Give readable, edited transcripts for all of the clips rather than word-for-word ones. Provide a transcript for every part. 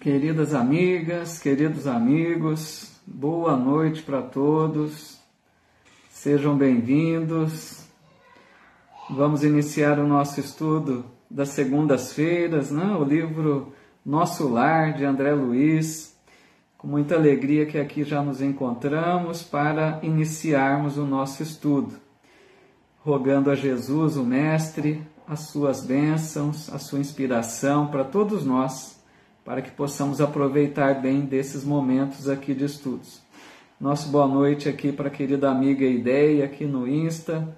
Queridas amigas, queridos amigos, boa noite para todos, sejam bem-vindos. Vamos iniciar o nosso estudo das segundas-feiras, né? O livro Nosso Lar, de André Luiz. Com muita alegria que aqui já nos encontramos para iniciarmos o nosso estudo, rogando a Jesus, o Mestre, as suas bênçãos, a sua inspiração para todos nós, para que possamos aproveitar bem desses momentos aqui de estudos. Nosso boa noite aqui para a querida amiga Ideia, aqui no Insta,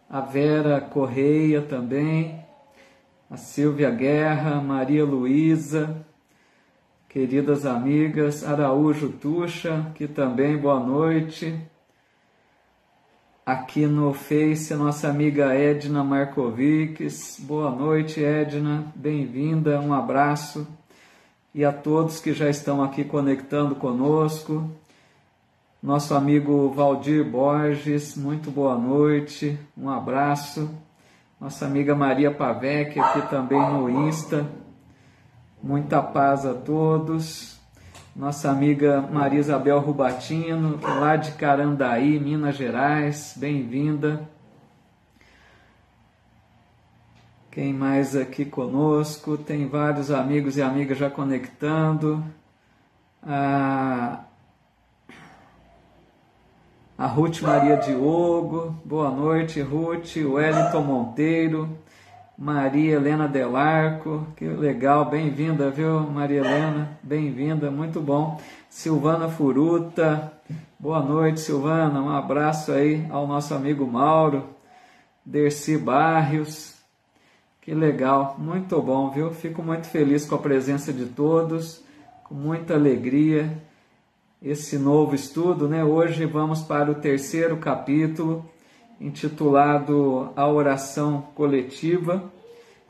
a Vera Correia também, a Silvia Guerra, Maria Luísa, queridas amigas, Araújo Tuxa, que também boa noite. Aqui no Face, a nossa amiga Edna Markovics, boa noite Edna, bem-vinda, um abraço. E a todos que já estão aqui conectando conosco, nosso amigo Valdir Borges, muito boa noite, um abraço. Nossa amiga Maria Pavec, aqui também no Insta, muita paz a todos. Nossa amiga Maria Isabel Rubatino, lá de Carandaí, Minas Gerais, bem-vinda. Quem mais aqui conosco? Tem vários amigos e amigas já conectando. A Ruth Maria Diogo, boa noite Ruth. Wellington Monteiro, Maria Helena Delarco, que legal, bem-vinda, viu Maria Helena? Bem-vinda, muito bom. Silvana Furuta, boa noite Silvana, um abraço aí ao nosso amigo Mauro. Dercy Barrios, que legal, muito bom, viu? Fico muito feliz com a presença de todos, com muita alegria, esse novo estudo, né? Hoje vamos para o terceiro capítulo, intitulado A Oração Coletiva.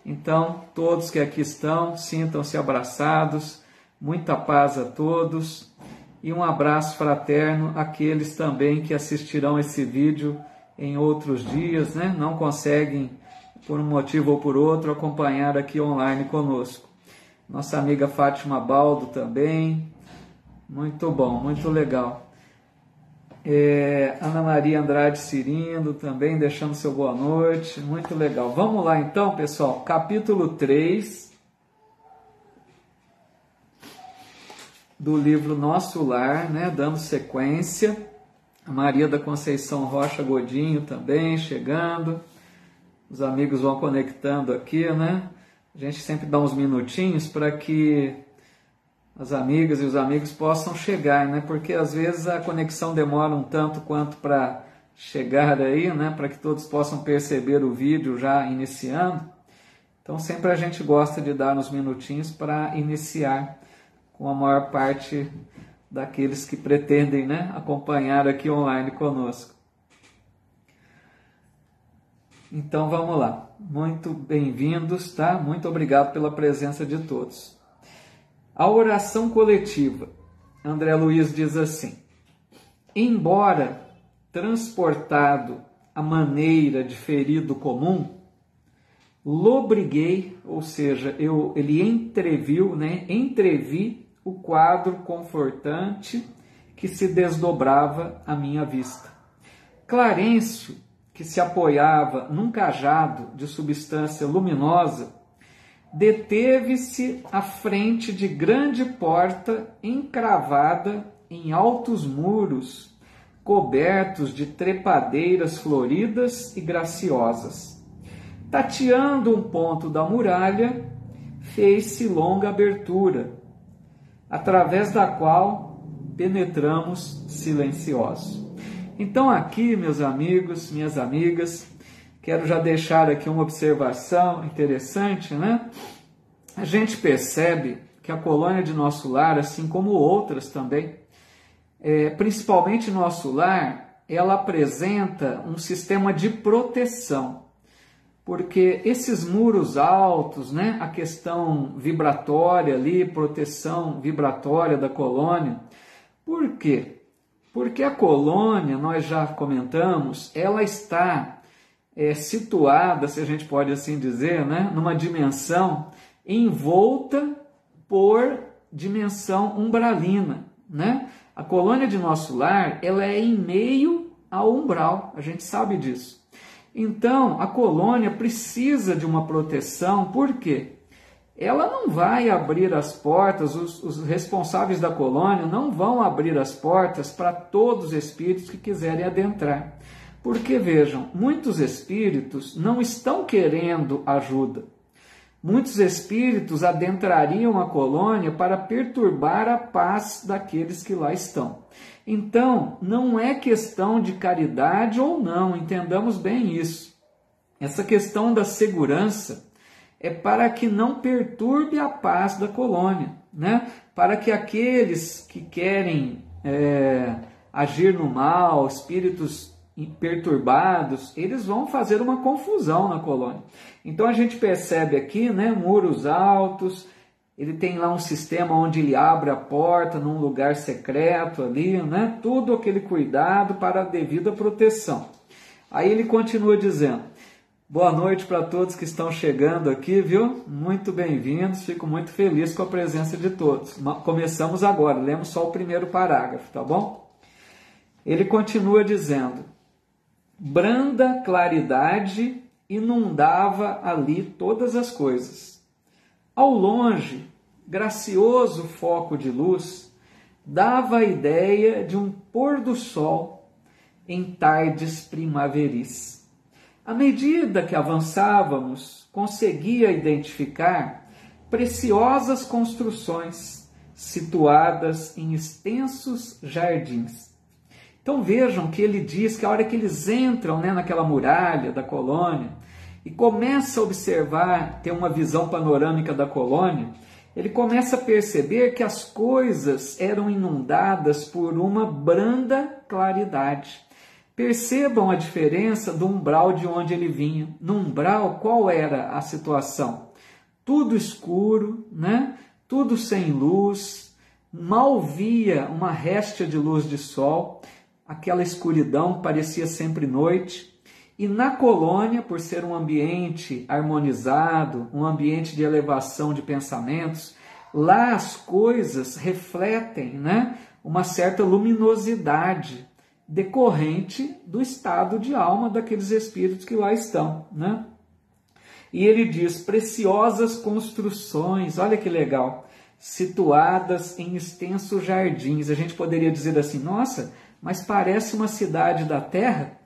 Então, todos que aqui estão, sintam-se abraçados, muita paz a todos e um abraço fraterno àqueles também que assistirão esse vídeo em outros dias, né? Não conseguem, por um motivo ou por outro, acompanhar aqui online conosco. Nossa amiga Fátima Baldo também, muito bom, muito legal. Ana Maria Andrade Cirindo também, deixando seu boa noite, muito legal. Vamos lá então, pessoal, capítulo 3 do livro Nosso Lar, né, dando sequência. A Maria da Conceição Rocha Godinho também chegando. Os amigos vão conectando aqui, né? A gente sempre dá uns minutinhos para que as amigas e os amigos possam chegar, né? Porque às vezes a conexão demora um tanto quanto para chegar aí, né? Para que todos possam perceber o vídeo já iniciando. Então sempre a gente gosta de dar uns minutinhos para iniciar com a maior parte daqueles que pretendem, né, acompanhar aqui online conosco. Então vamos lá, muito bem-vindos, tá? Muito obrigado pela presença de todos. A oração coletiva, André Luiz diz assim: embora transportado à maneira de ferido comum, lobriguei, ou seja, ele entreviu, né? Entrevi o quadro confortante que se desdobrava à minha vista. Clarencio, que se apoiava num cajado de substância luminosa, deteve-se à frente de grande porta encravada em altos muros, cobertos de trepadeiras floridas e graciosas. Tateando um ponto da muralha, fez-se longa abertura, através da qual penetramos silenciosos. Então aqui, meus amigos, minhas amigas, quero já deixar aqui uma observação interessante, né? A gente percebe que a colônia de Nosso Lar, assim como outras também, principalmente Nosso Lar, ela apresenta um sistema de proteção, porque esses muros altos, né? A questão vibratória ali, proteção vibratória da colônia, por quê? Porque a colônia, nós já comentamos, ela está situada, se a gente pode assim dizer, né, numa dimensão envolta por dimensão umbralina, né? A colônia de nosso lar, ela é em meio ao umbral, a gente sabe disso. Então, a colônia precisa de uma proteção, por quê? Ela não vai abrir as portas, os responsáveis da colônia não vão abrir as portas para todos os espíritos que quiserem adentrar. Porque, vejam, muitos espíritos não estão querendo ajuda. Muitos espíritos adentrariam a colônia para perturbar a paz daqueles que lá estão. Então, não é questão de caridade ou não, entendamos bem isso. Essa questão da segurança é para que não perturbe a paz da colônia, né? Para que aqueles que querem agir no mal, espíritos perturbados, eles vão fazer uma confusão na colônia. Então a gente percebe aqui, né, muros altos, ele tem lá um sistema onde ele abre a porta num lugar secreto ali, né? Tudo aquele cuidado para a devida proteção. Aí ele continua dizendo: boa noite para todos que estão chegando aqui, viu? Muito bem-vindos, fico muito feliz com a presença de todos. Começamos agora, lemos só o primeiro parágrafo, tá bom? Ele continua dizendo: branda claridade inundava ali todas as coisas. Ao longe, gracioso foco de luz dava a ideia de um pôr do sol em tardes primaveris. À medida que avançávamos, conseguia identificar preciosas construções situadas em extensos jardins. Então vejam que ele diz que a hora que eles entram, né, naquela muralha da colônia e começa a observar, ter uma visão panorâmica da colônia, ele começa a perceber que as coisas eram inundadas por uma branda claridade. Percebam a diferença do umbral de onde ele vinha. No umbral, qual era a situação? Tudo escuro, né? Tudo sem luz, mal via uma réstia de luz de sol, aquela escuridão parecia sempre noite. E na colônia, por ser um ambiente harmonizado, um ambiente de elevação de pensamentos, lá as coisas refletem, né, uma certa luminosidade decorrente do estado de alma daqueles espíritos que lá estão, né? E ele diz: preciosas construções, olha que legal, situadas em extensos jardins. A gente poderia dizer assim: nossa, mas parece uma cidade da Terra.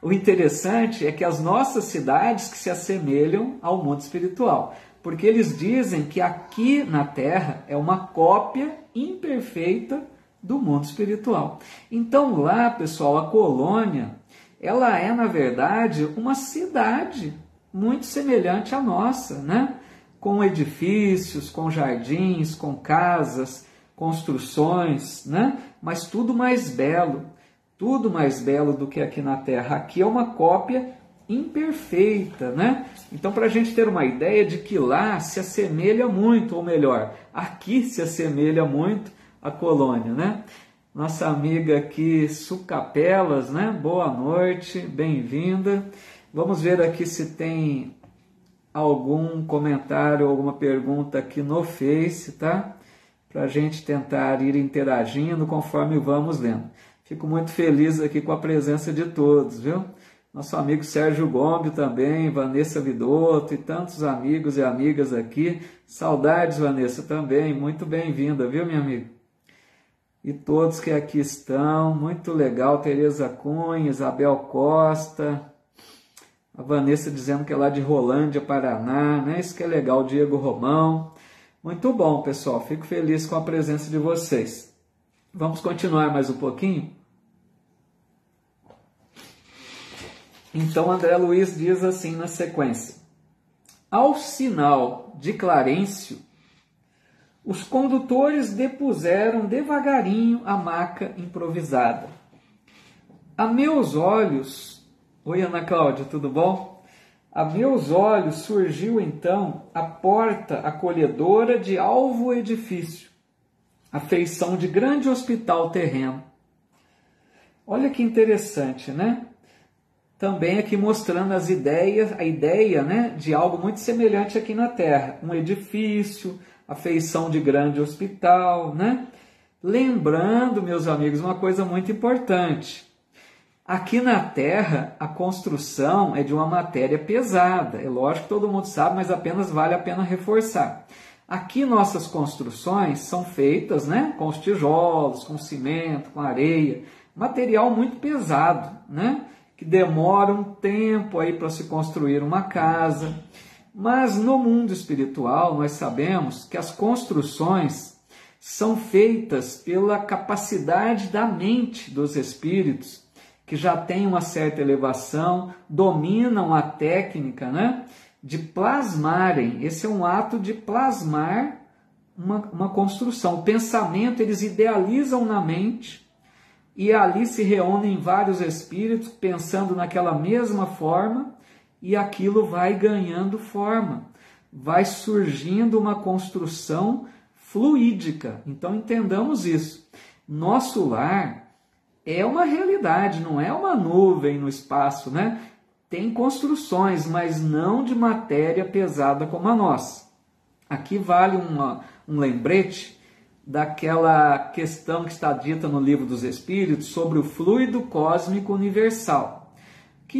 O interessante é que as nossas cidades que se assemelham ao mundo espiritual, porque eles dizem que aqui na Terra é uma cópia imperfeita do mundo espiritual. Então lá, pessoal, a colônia, ela é, na verdade, uma cidade muito semelhante à nossa, né? Com edifícios, com jardins, com casas, construções, né? Mas tudo mais belo do que aqui na Terra. Aqui é uma cópia imperfeita, né? Então, para a gente ter uma ideia de que lá se assemelha muito, ou melhor, aqui se assemelha muito a colônia, né? Nossa amiga aqui, Sucapelas, né? Boa noite, bem-vinda. Vamos ver aqui se tem algum comentário, alguma pergunta aqui no Face, tá? Para a gente tentar ir interagindo conforme vamos lendo. Fico muito feliz aqui com a presença de todos, viu? Nosso amigo Sérgio Gomes também, Vanessa Vidotto e tantos amigos e amigas aqui. Saudades, Vanessa, também. Muito bem-vinda, viu, minha amiga? E todos que aqui estão, muito legal. Tereza Cunha, Isabel Costa, a Vanessa dizendo que é lá de Rolândia, Paraná, né? Isso que é legal, Diego Romão. Muito bom, pessoal. Fico feliz com a presença de vocês. Vamos continuar mais um pouquinho? Então, André Luiz diz assim na sequência: ao sinal de Clarencio, os condutores depuseram devagarinho a maca improvisada. A meus olhos... Oi, Ana Cláudia, tudo bom? A meus olhos surgiu então a porta acolhedora de alvo edifício, a feição de grande hospital terreno. Olha que interessante, né? Também aqui mostrando a ideia, né, de algo muito semelhante aqui na Terra. Um edifício, a feição de grande hospital, né? Lembrando, meus amigos, uma coisa muito importante. Aqui na Terra, a construção é de uma matéria pesada. É lógico que todo mundo sabe, mas apenas vale a pena reforçar. Aqui nossas construções são feitas, né, com os tijolos, com cimento, com areia, material muito pesado, né, que demora um tempo aí para se construir uma casa. Mas no mundo espiritual nós sabemos que as construções são feitas pela capacidade da mente dos espíritos, que já têm uma certa elevação, dominam a técnica, né, de plasmarem. Esse é um ato de plasmar uma construção. O pensamento eles idealizam na mente e ali se reúnem vários espíritos pensando naquela mesma forma e aquilo vai ganhando forma, vai surgindo uma construção fluídica. Então entendamos isso. Nosso lar é uma realidade, não é uma nuvem no espaço, né? Tem construções, mas não de matéria pesada como a nossa. Aqui vale um lembrete daquela questão que está dita no Livro dos Espíritos sobre o fluido cósmico universal.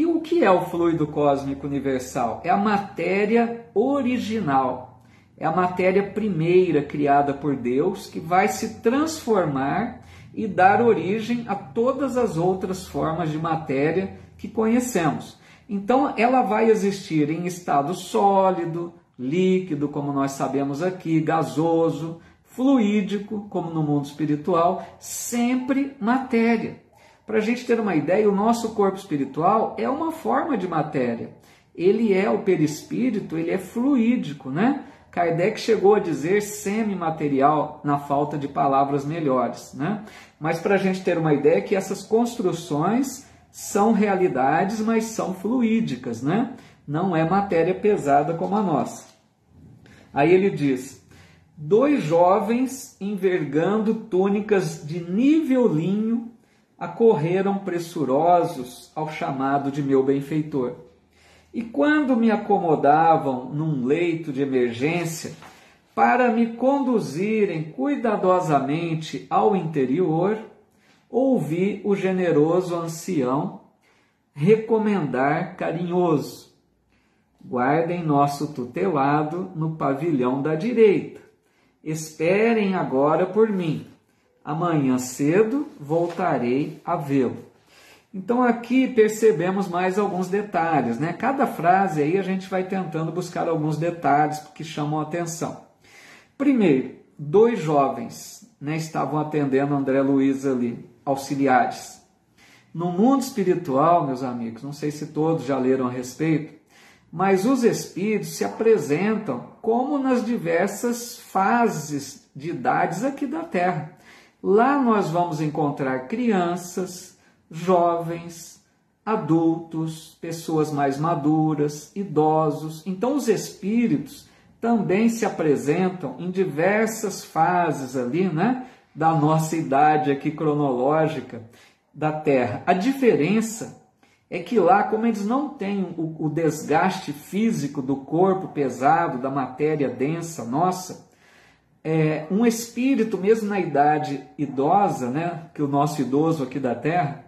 O que é o fluido cósmico universal? É a matéria original, é a matéria primeira criada por Deus que vai se transformar e dar origem a todas as outras formas de matéria que conhecemos. Então, ela vai existir em estado sólido, líquido, como nós sabemos aqui, gasoso, fluídico, como no mundo espiritual, sempre matéria. Para a gente ter uma ideia, o nosso corpo espiritual é uma forma de matéria. Ele é o perispírito, ele é fluídico, né? Kardec chegou a dizer semimaterial, na falta de palavras melhores, né? Mas para a gente ter uma ideia que essas construções são realidades, mas são fluídicas, né? Não é matéria pesada como a nossa. Aí ele diz: 2 jovens envergando túnicas de nível linho acorreram pressurosos ao chamado de meu benfeitor. E quando me acomodavam num leito de emergência, para me conduzirem cuidadosamente ao interior, ouvi o generoso ancião recomendar carinhoso: guardem nosso tutelado no pavilhão da direita. Esperem agora por mim. Amanhã cedo voltarei a vê-lo. Então aqui percebemos mais alguns detalhes, né? Cada frase aí a gente vai tentando buscar alguns detalhes que chamam a atenção. Primeiro, 2 jovens, né, estavam atendendo André Luiz ali, auxiliares. No mundo espiritual, meus amigos, não sei se todos já leram a respeito, mas os espíritos se apresentam como nas diversas fases de idades aqui da Terra. Lá nós vamos encontrar crianças, jovens, adultos, pessoas mais maduras, idosos. Então os espíritos também se apresentam em diversas fases ali, né, da nossa idade aqui cronológica da Terra. A diferença é que lá, como eles não têm o desgaste físico do corpo pesado, da matéria densa nossa, um espírito, mesmo na idade idosa, né, que o nosso idoso aqui da Terra,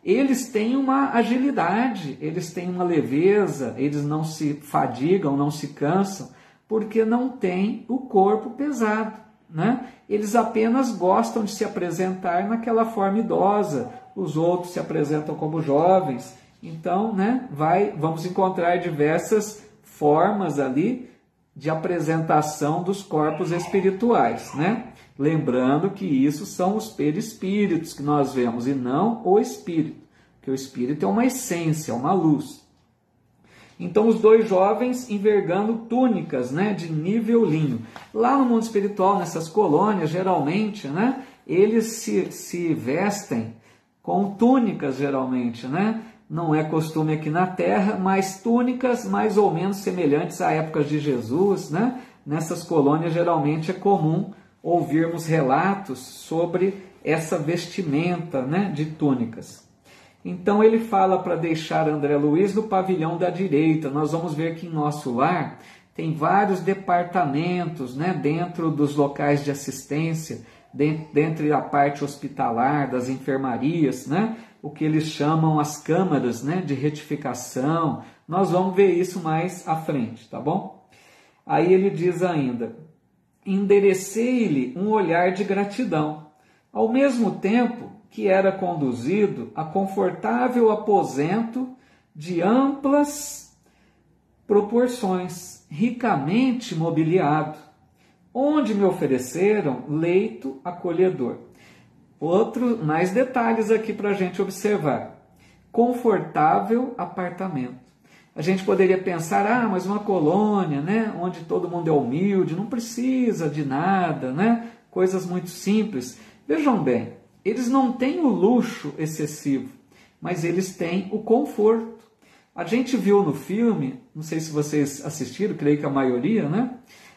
eles têm uma agilidade, eles têm uma leveza, eles não se fadigam, não se cansam, porque não têm o corpo pesado, né? Eles apenas gostam de se apresentar naquela forma idosa, os outros se apresentam como jovens. Então, né, vamos encontrar diversas formas ali de apresentação dos corpos espirituais, né? Lembrando que isso são os perispíritos que nós vemos e não o espírito, porque o espírito é uma essência, uma luz. Então, os 2 jovens envergando túnicas, né, de nível linho. Lá no mundo espiritual, nessas colônias, geralmente, né, eles se vestem com túnicas, geralmente, né? Não é costume aqui na Terra, mas túnicas mais ou menos semelhantes à época de Jesus, né? Nessas colônias, geralmente, é comum ouvirmos relatos sobre essa vestimenta, né, de túnicas. Então ele fala para deixar André Luiz no pavilhão da direita. Nós vamos ver que em nosso lar Tem vários departamentos, né, dentro dos locais de assistência, dentro da parte hospitalar, das enfermarias, né, o que eles chamam as câmaras, né, de retificação. Nós vamos ver isso mais à frente, tá bom? Aí ele diz ainda: enderecei-lhe um olhar de gratidão, ao mesmo tempo que era conduzido a confortável aposento de amplas proporções, ricamente mobiliado, onde me ofereceram leito acolhedor. Mais detalhes aqui para a gente observar. Confortável apartamento. A gente poderia pensar, mas uma colônia, né, onde todo mundo é humilde, não precisa de nada, né, coisas muito simples. Vejam bem, eles não têm o luxo excessivo, mas eles têm o conforto. A gente viu no filme, não sei se vocês assistiram, creio que a maioria, né?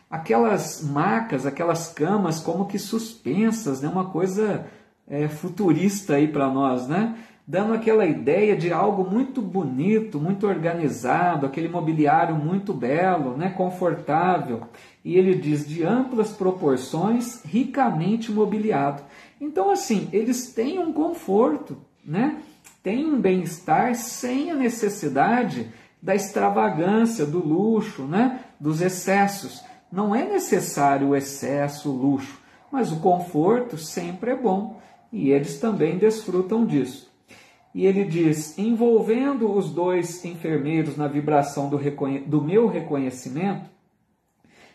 Aquelas macas, aquelas camas como que suspensas, né? Uma coisa futurista aí para nós, né? Dando aquela ideia de algo muito bonito, muito organizado, aquele mobiliário muito belo, né? Confortável. E ele diz, de amplas proporções, ricamente mobiliado. Então, assim, eles têm um conforto, né? Têm um bem-estar sem a necessidade da extravagância, do luxo, né? Dos excessos. Não é necessário o excesso, o luxo, mas o conforto sempre é bom e eles também desfrutam disso. E ele diz, envolvendo os dois enfermeiros na vibração do meu reconhecimento,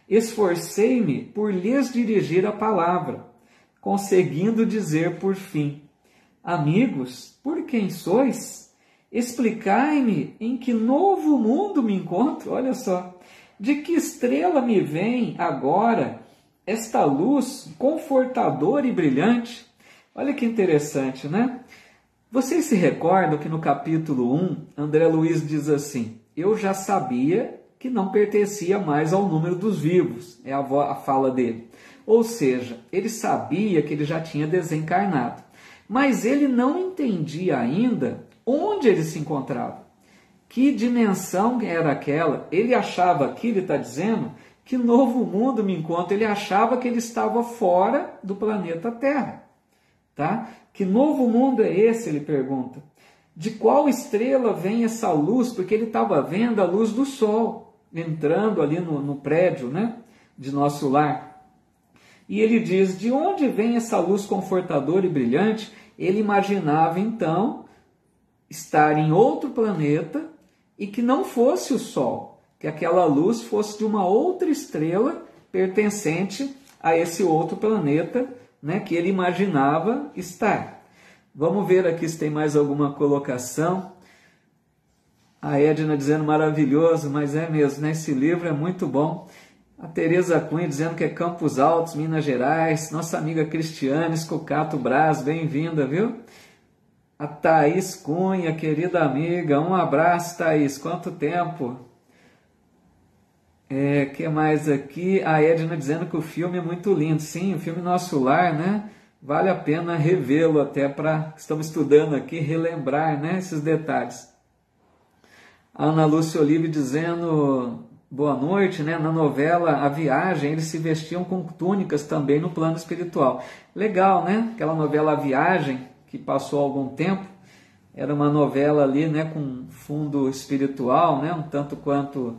esforcei-me por lhes dirigir a palavra, conseguindo dizer por fim, amigos, por quem sois? Explicai-me em que novo mundo me encontro. Olha só, de que estrela me vem agora esta luz confortadora e brilhante? Olha que interessante, né? Vocês se recordam que no capítulo 1, André Luiz diz assim, eu já sabia que não pertencia mais ao número dos vivos, é a fala dele. Ou seja, ele sabia que ele já tinha desencarnado, mas ele não entendia ainda onde ele se encontrava. Que dimensão era aquela? Ele achava aqui, ele está dizendo, que novo mundo me encontra. Ele achava que ele estava fora do planeta Terra. Tá? Que novo mundo é esse? Ele pergunta. De qual estrela vem essa luz? Porque ele estava vendo a luz do sol entrando ali no prédio, né, de nosso lar. E ele diz, de onde vem essa luz confortadora e brilhante? Ele imaginava então estar em outro planeta e que não fosse o Sol, que aquela luz fosse de uma outra estrela pertencente a esse outro planeta, né, que ele imaginava estar. Vamos ver aqui se tem mais alguma colocação. A Edna dizendo maravilhoso, mas é mesmo, né? Esse livro é muito bom. A Tereza Cunha dizendo que é Campos Altos, Minas Gerais. Nossa amiga Cristiane Escocato Braz, bem-vinda, viu? A Thaís Cunha, querida amiga, um abraço, Thaís, quanto tempo? Que mais aqui? A Edna dizendo que o filme é muito lindo. Sim, o filme Nosso Lar, né? Vale a pena revê-lo até para, estamos estudando aqui, relembrar, né, esses detalhes. A Ana Lúcia Olive dizendo, boa noite, né? Na novela A Viagem, eles se vestiam com túnicas também no plano espiritual. Legal, né? Aquela novela A Viagem, que passou há algum tempo, era uma novela ali, né, com fundo espiritual, né, um tanto quanto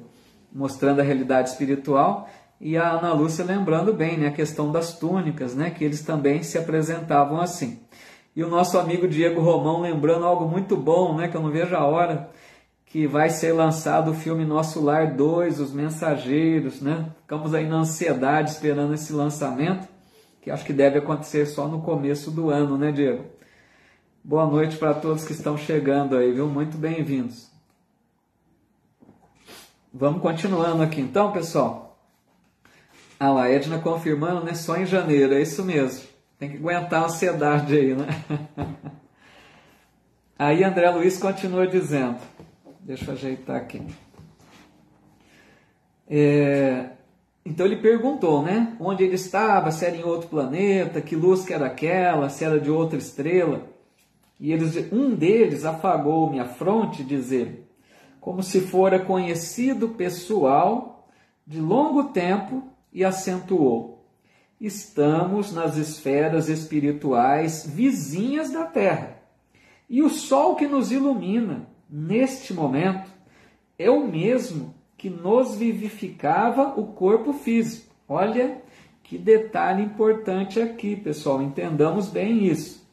mostrando a realidade espiritual, e a Ana Lúcia lembrando bem, né, a questão das túnicas, né, que eles também se apresentavam assim. E o nosso amigo Diego Romão lembrando algo muito bom, né, que eu não vejo a hora, que vai ser lançado o filme Nosso Lar 2, Os Mensageiros, né, ficamos aí na ansiedade esperando esse lançamento, que acho que deve acontecer só no começo do ano, né, Diego? Boa noite para todos que estão chegando aí, viu? Muito bem-vindos. Vamos continuando aqui então, pessoal. Ah lá, Edna confirmando, né? Só em janeiro, é isso mesmo. Tem que aguentar a ansiedade aí, né? Aí André Luiz continua dizendo, deixa eu ajeitar aqui. Então ele perguntou, né? Onde ele estava, se era em outro planeta, que luz que era aquela, se era de outra estrela. E um deles afagou-me a fronte, diz ele, como se fora conhecido pessoal de longo tempo e acentuou: estamos nas esferas espirituais vizinhas da Terra. E o sol que nos ilumina neste momento é o mesmo que nos vivificava o corpo físico. Olha que detalhe importante aqui, pessoal, entendamos bem isso.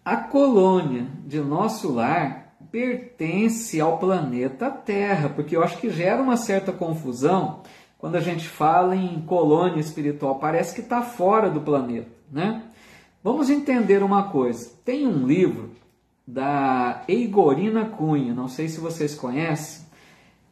A colônia de nosso lar pertence ao planeta Terra, porque eu acho que gera uma certa confusão quando a gente fala em colônia espiritual, parece que está fora do planeta, né? Vamos entender uma coisa. Tem um livro da Eigorina Cunha, não sei se vocês conhecem,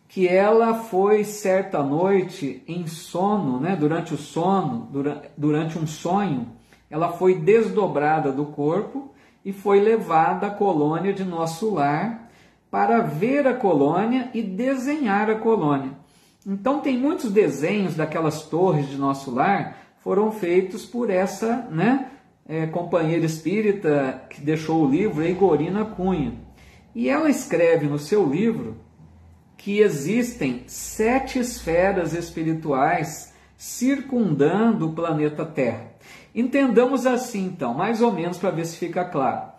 que ela foi certa noite em sono, né? Durante um sonho, ela foi desdobrada do corpo e foi levada à colônia de nosso lar para ver a colônia e desenhar a colônia. Então tem muitos desenhos daquelas torres de nosso lar foram feitos por essa, né, companheira espírita que deixou o livro, Eigorina Cunha. E ela escreve no seu livro que existem 7 esferas espirituais circundando o planeta Terra. Entendamos assim, então, mais ou menos para ver se fica claro.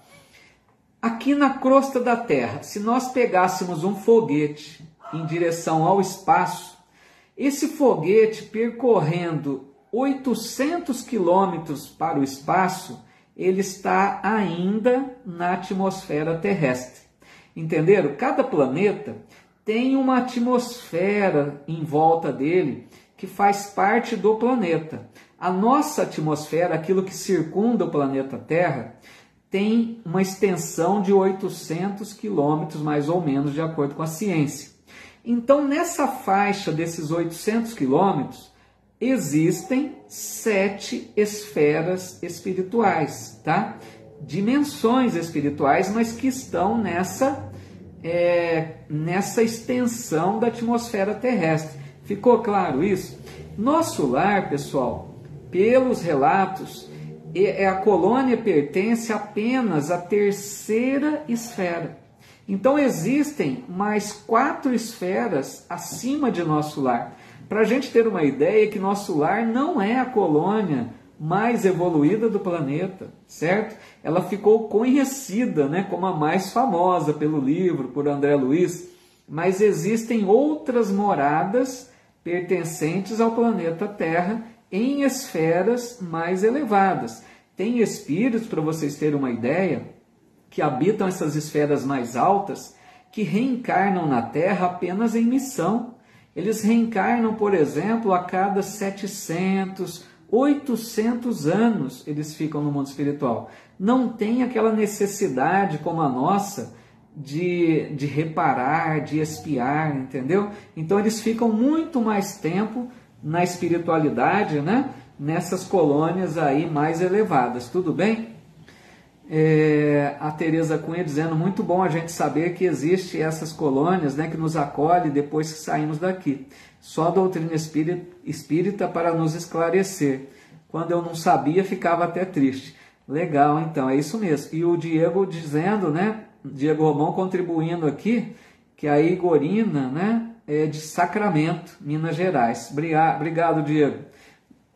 Aqui na crosta da Terra, se nós pegássemos um foguete em direção ao espaço, esse foguete percorrendo 800 quilômetros para o espaço, ele está ainda na atmosfera terrestre. Entenderam? Cada planeta tem uma atmosfera em volta dele que faz parte do planeta. A nossa atmosfera, aquilo que circunda o planeta Terra, tem uma extensão de 800 quilômetros, mais ou menos, de acordo com a ciência. Então, nessa faixa desses 800 quilômetros, existem 7 esferas espirituais, tá? Dimensões espirituais, mas que estão nessa extensão da atmosfera terrestre. Ficou claro isso? Nosso lar, pessoal, pelos relatos, a colônia pertence apenas à 3ª esfera. Então existem mais 4 esferas acima de nosso lar. Para a gente ter uma ideia que nosso lar não é a colônia mais evoluída do planeta, certo? Ela ficou conhecida, né, como a mais famosa pelo livro, por André Luiz, mas existem outras moradas pertencentes ao planeta Terra em esferas mais elevadas. Tem espíritos, para vocês terem uma ideia, que habitam essas esferas mais altas, que reencarnam na Terra apenas em missão. Eles reencarnam, por exemplo, a cada 700, 800 anos eles ficam no mundo espiritual. Não tem aquela necessidade como a nossa de reparar, de espiar, entendeu? Então eles ficam muito mais tempo na espiritualidade, né? Nessas colônias aí mais elevadas, tudo bem? A Tereza Cunha dizendo, muito bom a gente saber que existe essas colônias, né, que nos acolhe depois que saímos daqui. Só a doutrina espírita para nos esclarecer. Quando eu não sabia, ficava até triste. Legal, então, é isso mesmo. E o Diego dizendo, né, Diego Romão contribuindo aqui, que a Eigorina, né, é de Sacramento, Minas Gerais. Obrigado, Diego.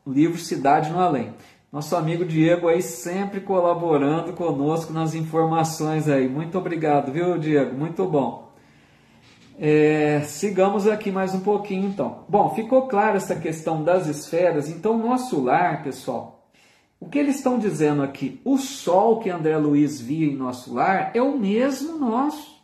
O livro Cidade no Além. Nosso amigo Diego aí sempre colaborando conosco nas informações aí. Muito obrigado, viu, Diego? Muito bom. Sigamos aqui mais um pouquinho, então. Bom, ficou clara essa questão das esferas. Então, nosso lar, pessoal, o que eles estão dizendo aqui? O sol que André Luiz via em nosso lar é o mesmo nosso.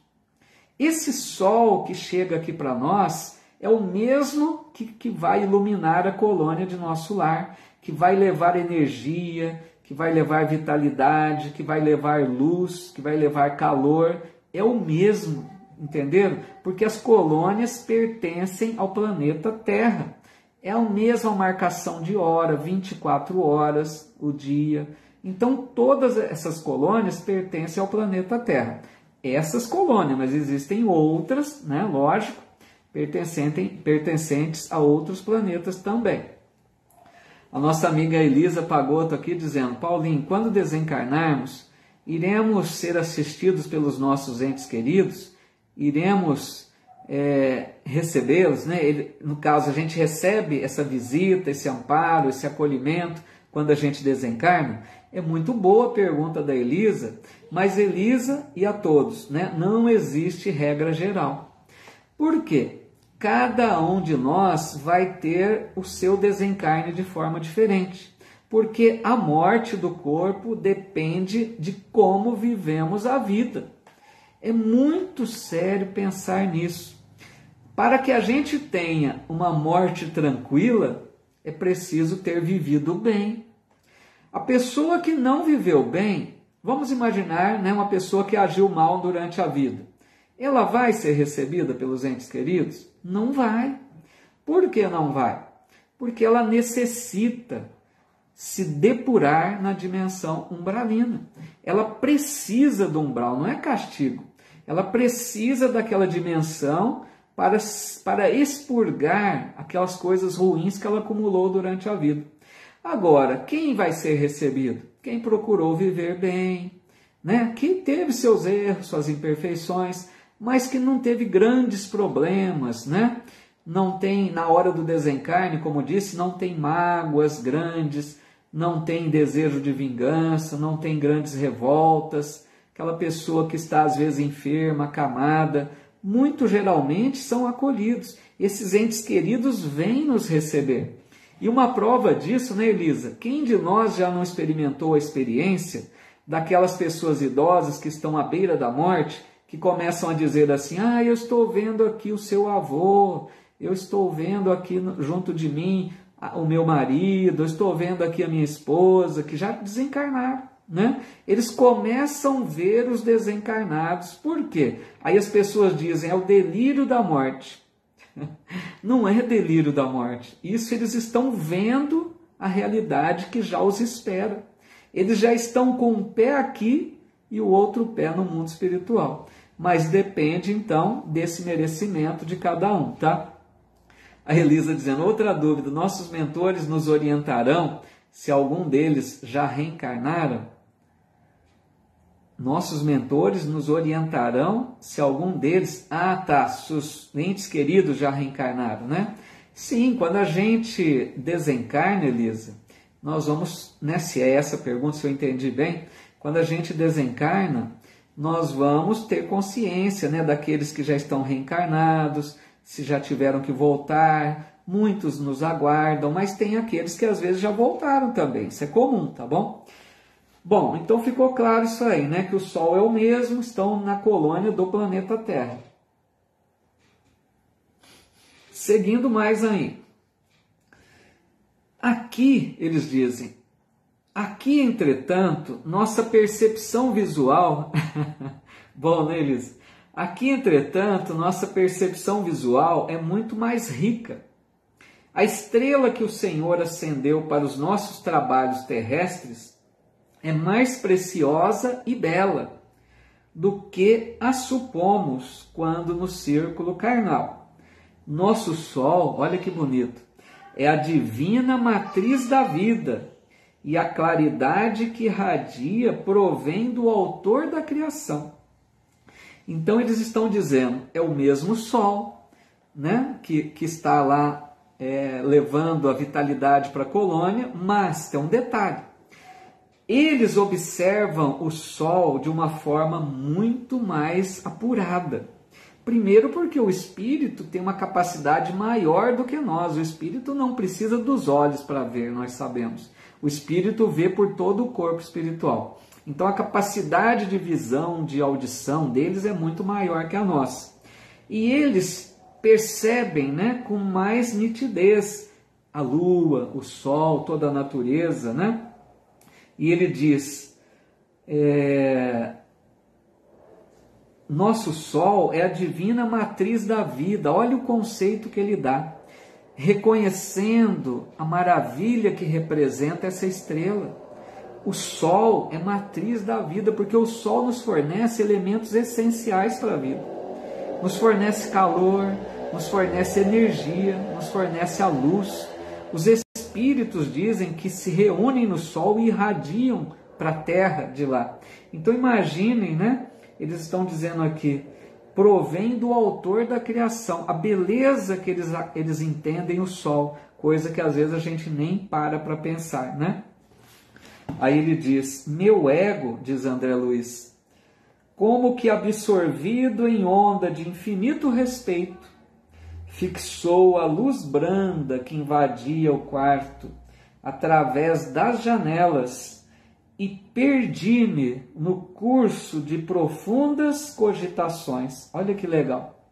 Esse sol que chega aqui para nós é o mesmo que vai iluminar a colônia de nosso lar, que vai levar energia, que vai levar vitalidade, que vai levar luz, que vai levar calor. É o mesmo, entenderam? Porque as colônias pertencem ao planeta Terra. É a mesma marcação de hora, 24 horas o dia. Então, todas essas colônias pertencem ao planeta Terra. Essas colônias, mas existem outras, né, lógico, pertencentes a outros planetas também. A nossa amiga Elisa Pagotto aqui dizendo, Paulinho, quando desencarnarmos, iremos ser assistidos pelos nossos entes queridos? Iremos recebê-los, né? No caso, a gente recebe essa visita, esse amparo, esse acolhimento quando a gente desencarna? É muito boa a pergunta da Elisa, mas Elisa e a todos, né? Não existe regra geral. Por quê? Cada um de nós vai ter o seu desencarne de forma diferente, porque a morte do corpo depende de como vivemos a vida. É muito sério pensar nisso. Para que a gente tenha uma morte tranquila, é preciso ter vivido bem. A pessoa que não viveu bem, vamos imaginar, né, uma pessoa que agiu mal durante a vida. Ela vai ser recebida pelos entes queridos? Não vai. Por que não vai? Porque ela necessita se depurar na dimensão umbralina. Ela precisa do umbral, não é castigo. Ela precisa daquela dimensão para expurgar aquelas coisas ruins que ela acumulou durante a vida. Agora, quem vai ser recebido? Quem procurou viver bem, né? Quem teve seus erros, suas imperfeições, mas que não teve grandes problemas, né? Não tem, na hora do desencarne, como disse, não tem mágoas grandes, não tem desejo de vingança, não tem grandes revoltas. Aquela pessoa que está às vezes enferma, acamada, muito geralmente são acolhidos. Esses entes queridos vêm nos receber. E uma prova disso, né, Elisa? Quem de nós já não experimentou a experiência daquelas pessoas idosas que estão à beira da morte, que começam a dizer assim: eu estou vendo aqui o seu avô, eu estou vendo aqui junto de mim o meu marido, eu estou vendo aqui a minha esposa, que já desencarnaram, né? Eles começam a ver os desencarnados. Por quê? Aí as pessoas dizem: é o delírio da morte. Não é delírio da morte. Isso eles estão vendo a realidade que já os espera. Eles já estão com um pé aqui e o outro pé no mundo espiritual. Mas depende, então, desse merecimento de cada um, tá? A Elisa dizendo, outra dúvida, nossos mentores nos orientarão se algum deles já reencarnaram? Nossos mentores nos orientarão se algum deles... seus entes queridos já reencarnaram, né? Sim, quando a gente desencarna, Elisa, nós vamos, né, se é essa a pergunta, se eu entendi bem, quando a gente desencarna, nós vamos ter consciência, né, daqueles que já estão reencarnados, se já tiveram que voltar, muitos nos aguardam, mas tem aqueles que às vezes já voltaram também, isso é comum, tá bom? Bom, então ficou claro isso aí, né, que o Sol é o mesmo, estão na colônia do planeta Terra. Seguindo mais aí. Aqui, eles dizem, aqui, entretanto, nossa percepção visual... Bom, né, Elisa? Aqui, entretanto, nossa percepção visual é muito mais rica. A estrela que o Senhor acendeu para os nossos trabalhos terrestres é mais preciosa e bela do que a supomos quando no círculo carnal. Nosso Sol, olha que bonito, é a divina matriz da vida, e a claridade que irradia provém do autor da criação. Então eles estão dizendo, é o mesmo Sol, né, que está lá levando a vitalidade para a colônia, mas tem um detalhe. Eles observam o Sol de uma forma muito mais apurada. Primeiro porque o espírito tem uma capacidade maior do que nós. O espírito não precisa dos olhos para ver, nós sabemos. O espírito vê por todo o corpo espiritual. Então a capacidade de visão, de audição deles é muito maior que a nossa. E eles percebem, né, com mais nitidez a lua, o sol, toda a natureza, né? E ele diz, nosso Sol é a divina matriz da vida. Olha o conceito que ele dá, reconhecendo a maravilha que representa essa estrela. O Sol é matriz da vida, porque o Sol nos fornece elementos essenciais para a vida. Nos fornece calor, nos fornece energia, nos fornece a luz. Os espíritos dizem que se reúnem no Sol e irradiam para a Terra de lá. Então imaginem, né? Eles estão dizendo aqui, provém do autor da criação. A beleza que eles entendem o sol, coisa que às vezes a gente nem para pensar, né? Aí ele diz, meu ego, diz André Luiz, como que absorvido em onda de infinito respeito, fixou a luz branda que invadia o quarto através das janelas e perdi-me no curso de profundas cogitações. Olha que legal.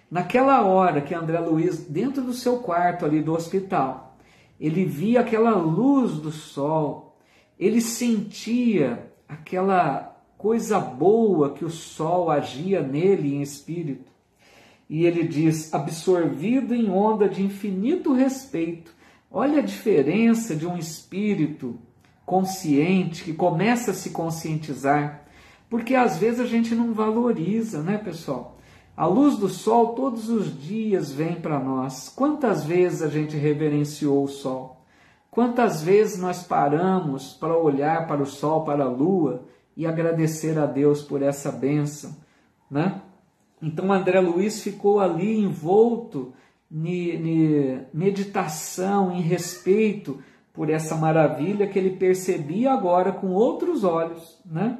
Naquela hora que André Luiz, dentro do seu quarto ali do hospital, ele via aquela luz do sol, ele sentia aquela coisa boa que o sol agia nele em espírito. E ele diz, absorvido em onda de infinito respeito. Olha a diferença de um espírito consciente, que começa a se conscientizar, porque às vezes a gente não valoriza, né, pessoal? A luz do sol todos os dias vem para nós. Quantas vezes a gente reverenciou o sol? Quantas vezes nós paramos para olhar para o sol, para a lua e agradecer a Deus por essa bênção, né? Então André Luiz ficou ali envolto em meditação, em respeito por essa maravilha que ele percebia agora com outros olhos, né?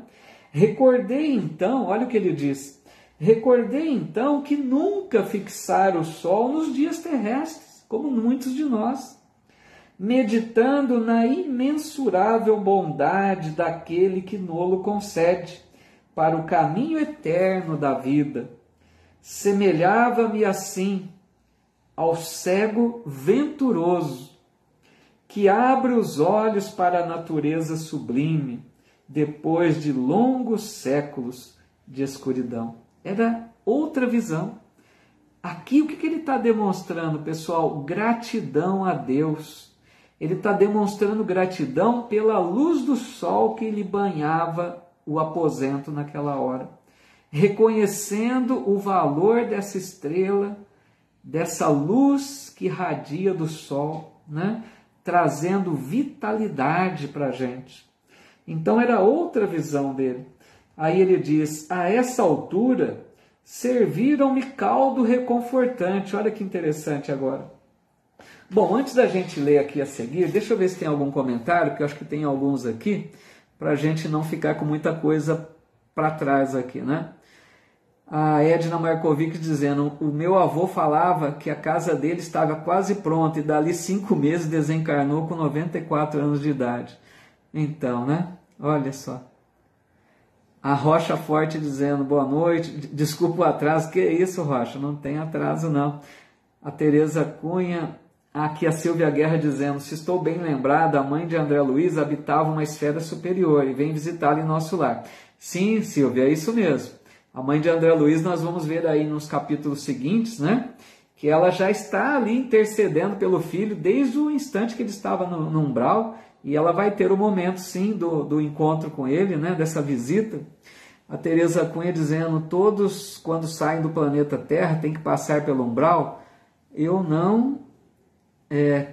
Recordei então, olha o que ele diz, recordei então que nunca fixara o sol nos dias terrestres, como muitos de nós, meditando na imensurável bondade daquele que nolo concede para o caminho eterno da vida. Semelhava-me assim ao cego venturoso que abre os olhos para a natureza sublime depois de longos séculos de escuridão. Era outra visão. Aqui o que ele está demonstrando, pessoal? Gratidão a Deus. Ele está demonstrando gratidão pela luz do sol que lhe banhava o aposento naquela hora. Reconhecendo o valor dessa estrela, dessa luz que irradia do sol, né? Trazendo vitalidade para a gente. Então era outra visão dele. Aí ele diz, a essa altura serviram-me caldo reconfortante. Olha que interessante agora. Bom, antes da gente ler aqui a seguir, deixa eu ver se tem algum comentário, porque eu acho que tem alguns aqui, para a gente não ficar com muita coisa para trás aqui, né? A Edna Markovic dizendo, o meu avô falava que a casa dele estava quase pronta e dali 5 meses desencarnou com 94 anos de idade. Então, né? Olha só. A Rocha Forte dizendo, boa noite, desculpa o atraso. Que isso, Rocha? Não tem atraso, não. A Tereza Cunha, aqui a Silvia Guerra dizendo, se estou bem lembrada, a mãe de André Luiz habitava uma esfera superior e vem visitá-la em nosso lar. Sim, Silvia, é isso mesmo. A mãe de André Luiz, nós vamos ver aí nos capítulos seguintes, né? Que ela já está ali intercedendo pelo filho desde o instante que ele estava no umbral, e ela vai ter o momento, sim, do encontro com ele, né? Dessa visita. A Tereza Cunha dizendo, todos quando saem do planeta Terra têm que passar pelo umbral. Eu não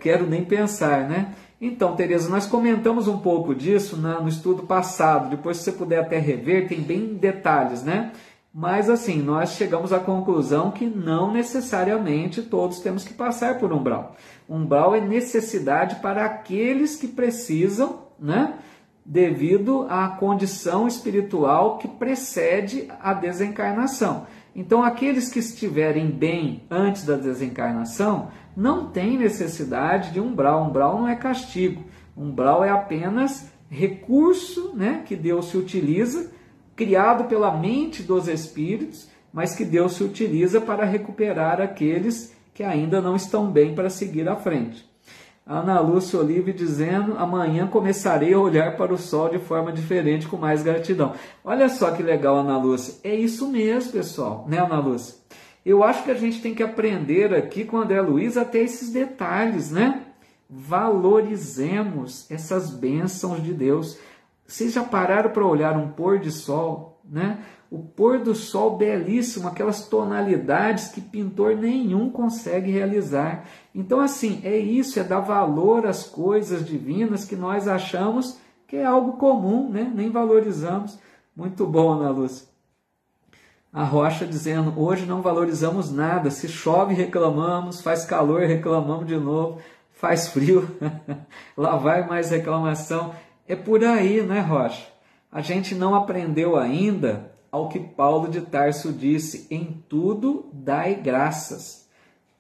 quero nem pensar, né? Então, Tereza, nós comentamos um pouco disso no estudo passado, depois se você puder até rever, tem bem detalhes, né? Mas assim, nós chegamos à conclusão que não necessariamente todos temos que passar por umbral. Umbral é necessidade para aqueles que precisam, né? Devido à condição espiritual que precede a desencarnação. Então, aqueles que estiverem bem antes da desencarnação não têm necessidade de umbral. Umbral não é castigo. Umbral é apenas recurso, né, que Deus se utiliza, criado pela mente dos espíritos, mas que Deus se utiliza para recuperar aqueles que ainda não estão bem para seguir à frente. Ana Lúcia Olive dizendo, amanhã começarei a olhar para o sol de forma diferente, com mais gratidão. Olha só que legal, Ana Lúcia. É isso mesmo, pessoal, né, Ana Lúcia? Eu acho que a gente tem que aprender aqui com o André Luiz até esses detalhes, né? Valorizemos essas bênçãos de Deus. Vocês já pararam para olhar um pôr de sol, né? O pôr do sol belíssimo, aquelas tonalidades que pintor nenhum consegue realizar. Então, assim, é isso, é dar valor às coisas divinas que nós achamos que é algo comum, né? Nem valorizamos. Muito bom, Ana Lúcia. A Rocha dizendo, hoje não valorizamos nada, se chove reclamamos, faz calor reclamamos de novo, faz frio, lá vai mais reclamação. É por aí, né, Rocha? A gente não aprendeu ainda ao que Paulo de Tarso disse, em tudo dai graças.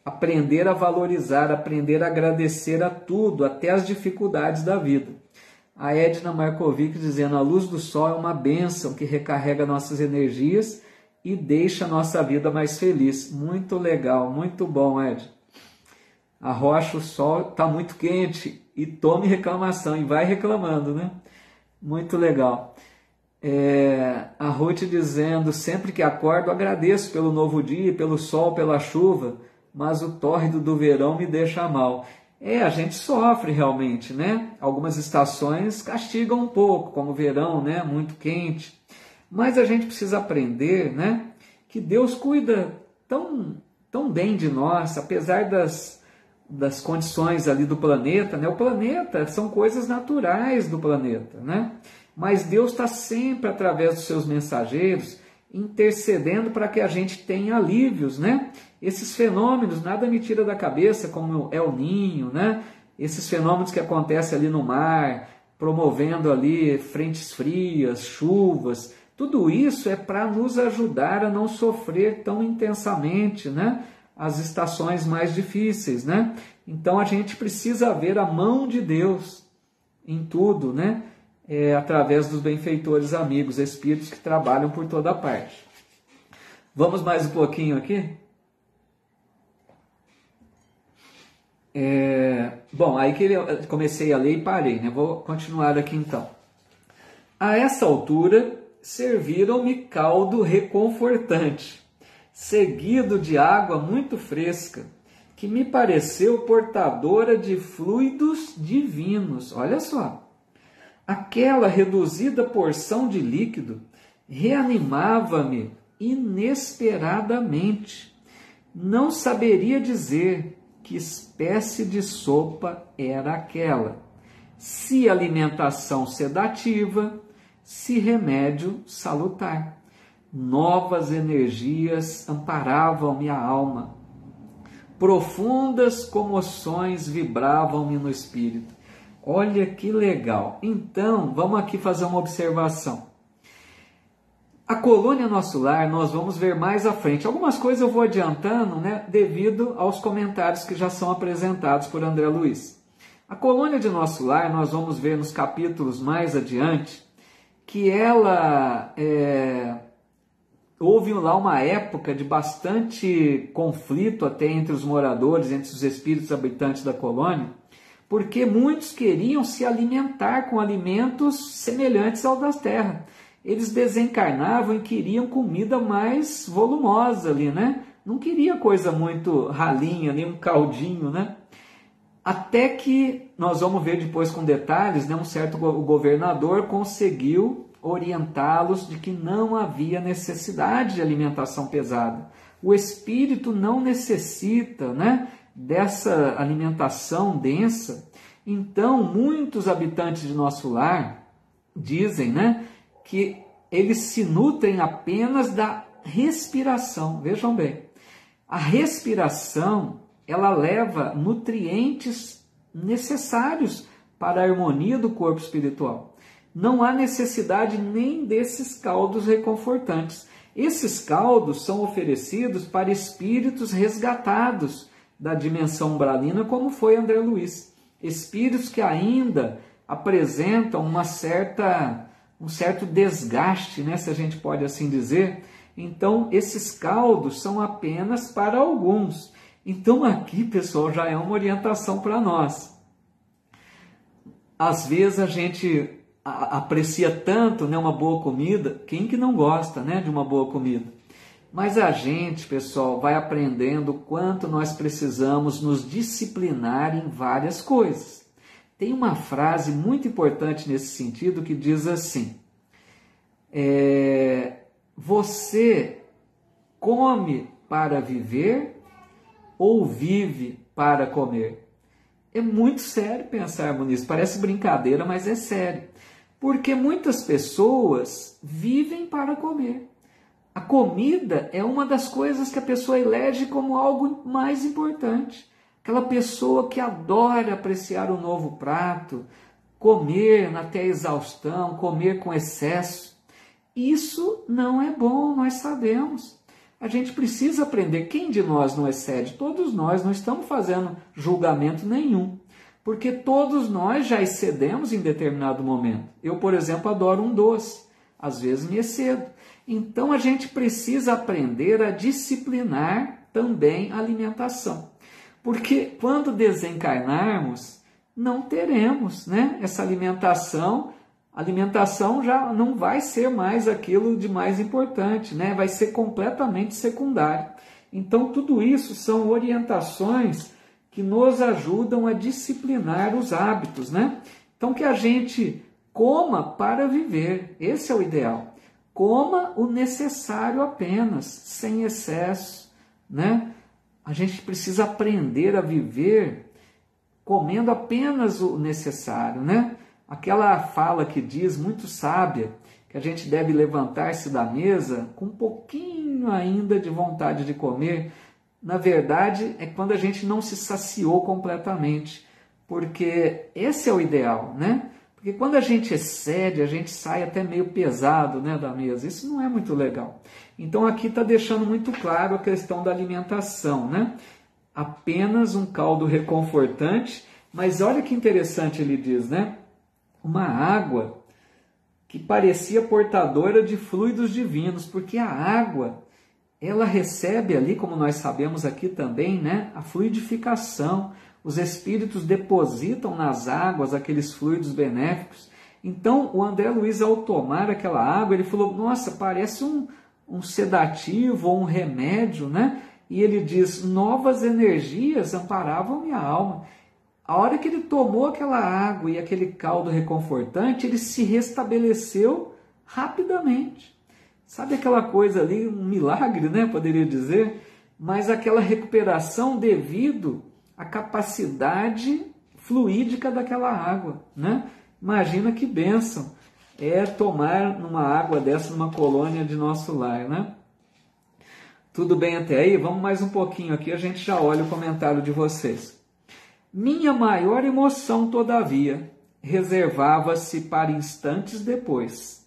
Aprender a valorizar, aprender a agradecer a tudo, até as dificuldades da vida. A Edna Markovic dizendo, a luz do sol é uma bênção que recarrega nossas energias e deixa a nossa vida mais feliz. Muito legal, muito bom, Ed. A Rocha, o sol está muito quente e tome reclamação, e vai reclamando, né? Muito legal. A Ruth dizendo, sempre que acordo agradeço pelo novo dia, pelo sol, pela chuva, mas o tórrido do verão me deixa mal. A gente sofre realmente, né? Algumas estações castigam um pouco, como o verão, né? Muito quente. Mas a gente precisa aprender, né? Que Deus cuida tão bem de nós, apesar das condições ali do planeta, né? O planeta são coisas naturais do planeta, né? Mas Deus está sempre, através dos seus mensageiros, intercedendo para que a gente tenha alívios, né? Esses fenômenos, nada me tira da cabeça, como El Ninho, né? Esses fenômenos que acontecem ali no mar, promovendo ali frentes frias, chuvas, tudo isso é para nos ajudar a não sofrer tão intensamente, né? As estações mais difíceis, né? Então a gente precisa ver a mão de Deus em tudo, né? Através dos benfeitores amigos, espíritos que trabalham por toda parte. Vamos mais um pouquinho aqui? Bom, aí que eu comecei a ler e parei, né? Vou continuar aqui então. A essa altura, serviram-me caldo reconfortante, seguido de água muito fresca, que me pareceu portadora de fluidos divinos. Olha só. Aquela reduzida porção de líquido reanimava-me inesperadamente. Não saberia dizer que espécie de sopa era aquela, se alimentação sedativa, se remédio salutar. Novas energias amparavam-me a alma. Profundas comoções vibravam-me no espírito. Olha que legal. Então, vamos aqui fazer uma observação. A colônia Nosso Lar, nós vamos ver mais à frente. Algumas coisas eu vou adiantando, né, devido aos comentários que já são apresentados por André Luiz. A colônia de Nosso Lar, nós vamos ver nos capítulos mais adiante, que ela houve lá uma época de bastante conflito até entre os moradores, entre os espíritos habitantes da colônia, porque muitos queriam se alimentar com alimentos semelhantes ao da terra. Eles desencarnavam e queriam comida mais volumosa ali, né? Não queria coisa muito ralinha, nem um caldinho, né? Até que, nós vamos ver depois com detalhes, né? Um certo governador conseguiu orientá-los de que não havia necessidade de alimentação pesada. O espírito não necessita, né, dessa alimentação densa. Então, muitos habitantes de Nosso Lar dizem, né, que eles se nutrem apenas da respiração. Vejam bem, a respiração, ela leva nutrientes necessários para a harmonia do corpo espiritual. Não há necessidade nem desses caldos reconfortantes. Esses caldos são oferecidos para espíritos resgatados da dimensão umbralina, como foi André Luiz. Espíritos que ainda apresentam um certo desgaste, né, se a gente pode assim dizer. Então, esses caldos são apenas para alguns. Então, aqui, pessoal, já é uma orientação para nós. Às vezes a gente aprecia tanto, né, uma boa comida. Quem que não gosta, né, de uma boa comida? Mas a gente, pessoal, vai aprendendo o quanto nós precisamos nos disciplinar em várias coisas. Tem uma frase muito importante nesse sentido que diz assim: você come para viver ou vive para comer? É muito sério pensarmos nisso. Parece brincadeira, mas é sério. Porque muitas pessoas vivem para comer. A comida é uma das coisas que a pessoa elege como algo mais importante. Aquela pessoa que adora apreciar o novo prato, comer até a exaustão, comer com excesso. Isso não é bom, nós sabemos. A gente precisa aprender. Quem de nós não excede? Todos nós, não estamos fazendo julgamento nenhum. Porque todos nós já excedemos em determinado momento. Eu, por exemplo, adoro um doce. Às vezes me excedo. Então a gente precisa aprender a disciplinar também a alimentação. Porque quando desencarnarmos, não teremos, né, essa alimentação. A alimentação já não vai ser mais aquilo de mais importante, né? Vai ser completamente secundário. Então tudo isso são orientações que nos ajudam a disciplinar os hábitos, né? Então que a gente coma para viver, esse é o ideal. Coma o necessário apenas, sem excesso, né? A gente precisa aprender a viver comendo apenas o necessário, né? Aquela fala que diz, muito sábia, que a gente deve levantar-se da mesa com um pouquinho ainda de vontade de comer, na verdade é quando a gente não se saciou completamente, porque esse é o ideal, né? Porque quando a gente excede, a gente sai até meio pesado, né, da mesa. Isso não é muito legal. Então aqui está deixando muito claro a questão da alimentação, né? Apenas um caldo reconfortante, mas olha que interessante ele diz, né? Uma água que parecia portadora de fluidos divinos, porque a água, ela recebe ali, como nós sabemos aqui também, né, a fluidificação. Os espíritos depositam nas águas aqueles fluidos benéficos. Então, o André Luiz, ao tomar aquela água, ele falou, nossa, parece um sedativo ou um remédio, né? E ele diz, novas energias amparavam minha alma. A hora que ele tomou aquela água e aquele caldo reconfortante, ele se restabeleceu rapidamente. Sabe aquela coisa ali, um milagre, né? Poderia dizer, mas aquela recuperação devido à capacidade fluídica daquela água, né? Imagina que bênção é tomar uma água dessa numa colônia de nosso lar, né? Tudo bem até aí? Vamos mais um pouquinho aqui, a gente já olha o comentário de vocês. Minha maior emoção, todavia, reservava-se para instantes depois.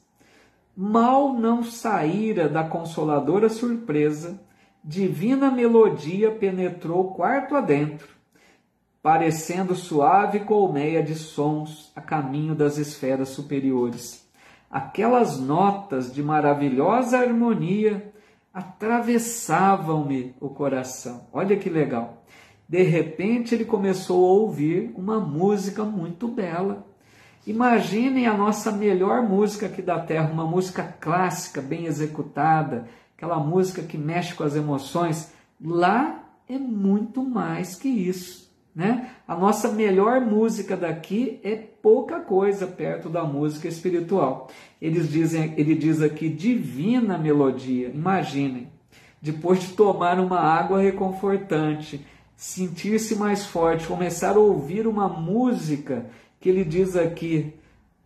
Mal não saíra da consoladora surpresa, divina melodia penetrou quarto adentro, parecendo suave colmeia de sons a caminho das esferas superiores. Aquelas notas de maravilhosa harmonia atravessavam-me o coração. Olha que legal. De repente ele começou a ouvir uma música muito bela. Imaginem a nossa melhor música aqui da Terra, uma música clássica, bem executada, aquela música que mexe com as emoções. Lá é muito mais que isso, né? A nossa melhor música daqui é pouca coisa perto da música espiritual. Ele diz aqui, divina melodia. Imaginem, depois de tomar uma água reconfortante, sentir-se mais forte, começar a ouvir uma música que ele diz aqui,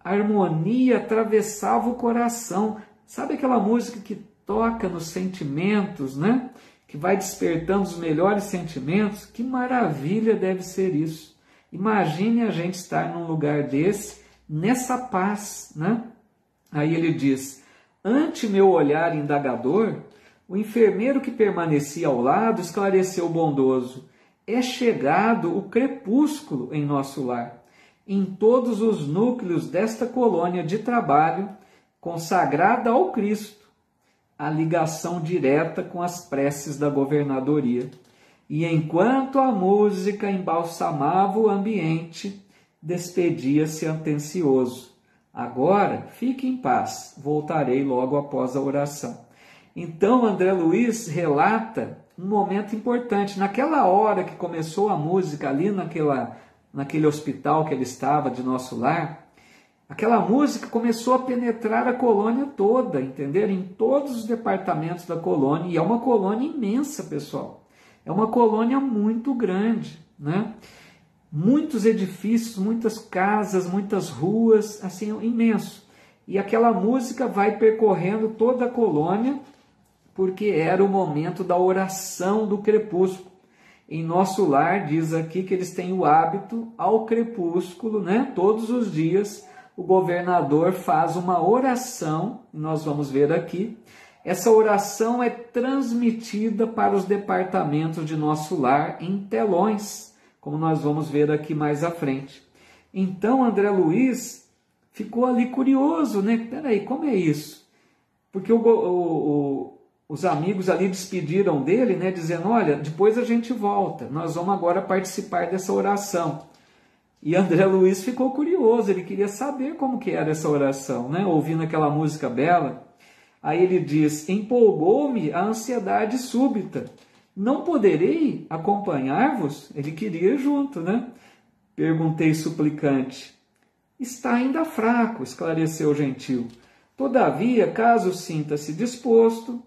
a harmonia atravessava o coração. Sabe aquela música que toca nos sentimentos, né? Que vai despertando os melhores sentimentos? Que maravilha deve ser isso. Imagine a gente estar num lugar desse, nessa paz, né? Aí ele diz, ante meu olhar indagador, o enfermeiro que permanecia ao lado esclareceu bondoso, é chegado o crepúsculo em nosso lar. Em todos os núcleos desta colônia de trabalho, consagrada ao Cristo, a ligação direta com as preces da governadoria. E enquanto a música embalsamava o ambiente, despedia-se atencioso. Agora, fique em paz, voltarei logo após a oração. Então, André Luiz relata um momento importante. Naquela hora que começou a música ali naquele hospital que ele estava, de nosso lar, aquela música começou a penetrar a colônia toda, entenderam? Em todos os departamentos da colônia, e é uma colônia imensa, pessoal. É uma colônia muito grande, né? Muitos edifícios, muitas casas, muitas ruas, assim, imenso. E aquela música vai percorrendo toda a colônia porque era o momento da oração do crepúsculo. Em nosso lar, diz aqui que eles têm o hábito, ao crepúsculo, né? Todos os dias, o governador faz uma oração, nós vamos ver aqui. Essa oração é transmitida para os departamentos de nosso lar em telões, como nós vamos ver aqui mais à frente. Então, André Luiz ficou ali curioso, né? Peraí, como é isso? Porque os amigos ali despediram dele, né? Dizendo, olha, depois a gente volta, nós vamos agora participar dessa oração. E André Luiz ficou curioso, ele queria saber como que era essa oração, né? Ouvindo aquela música bela. Aí ele diz, empolgou-me a ansiedade súbita. Não poderei acompanhar-vos? Ele queria ir junto, né? Perguntei suplicante. Está ainda fraco, esclareceu o gentil. Todavia, caso sinta-se disposto,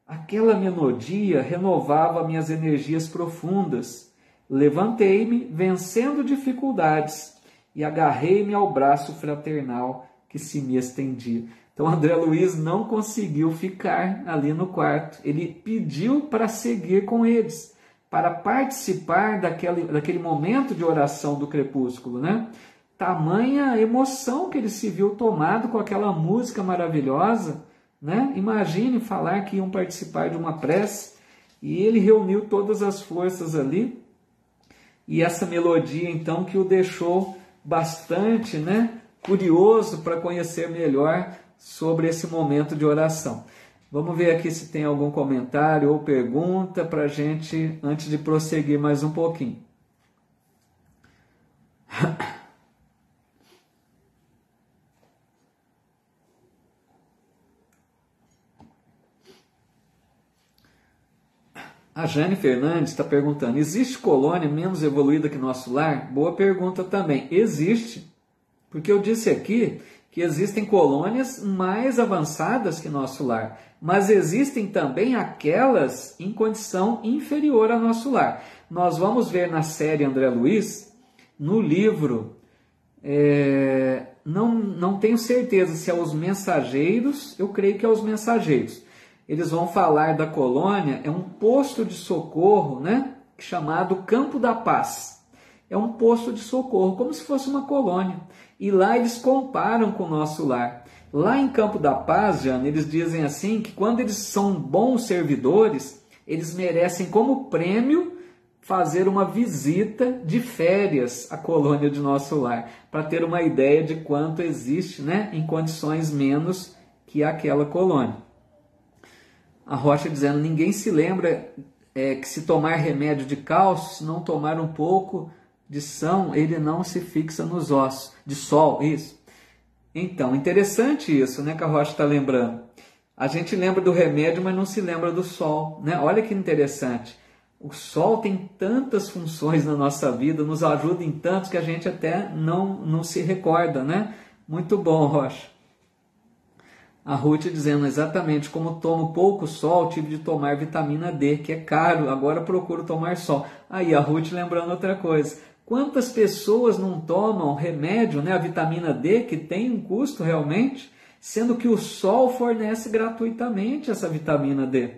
aquela melodia renovava minhas energias profundas. Levantei-me, vencendo dificuldades, e agarrei-me ao braço fraternal que se me estendia. Então, André Luiz não conseguiu ficar ali no quarto. Ele pediu para seguir com eles, para participar daquele momento de oração do crepúsculo, né? Tamanha emoção que ele se viu tomado com aquela música maravilhosa, né? Imagine falar que iam participar de uma prece, e ele reuniu todas as forças ali, e essa melodia, então, que o deixou bastante, né, curioso para conhecer melhor sobre esse momento de oração. Vamos ver aqui se tem algum comentário ou pergunta para a gente, antes de prosseguir mais um pouquinho. A Jane Fernandes está perguntando, existe colônia menos evoluída que nosso lar? Boa pergunta também. Existe, porque eu disse aqui que existem colônias mais avançadas que nosso lar, mas existem também aquelas em condição inferior ao nosso lar. Nós vamos ver na série André Luiz, no livro, não tenho certeza se é os mensageiros, eu creio que é os mensageiros. Eles vão falar da colônia, é um posto de socorro, né, chamado Campo da Paz. É um posto de socorro, como se fosse uma colônia. E lá eles comparam com o nosso lar. Lá em Campo da Paz, Jana, eles dizem assim, que quando eles são bons servidores, eles merecem como prêmio fazer uma visita de férias à colônia de nosso lar, para ter uma ideia de quanto existe, né, em condições menos que aquela colônia. A Rocha dizendo, ninguém se lembra que se tomar remédio de cálcio, se não tomar um pouco de são, ele não se fixa nos ossos. De sol, isso. Então, interessante isso, né, que a Rocha está lembrando. A gente lembra do remédio, mas não se lembra do sol, né? Olha que interessante. O sol tem tantas funções na nossa vida, nos ajuda em tantos que a gente até não se recorda, né? Muito bom, Rocha. A Ruth dizendo, exatamente, como tomo pouco sol, tive de tomar vitamina D, que é caro, agora procuro tomar sol. Aí a Ruth lembrando outra coisa, quantas pessoas não tomam remédio, né, a vitamina D, que tem um custo realmente, sendo que o sol fornece gratuitamente essa vitamina D.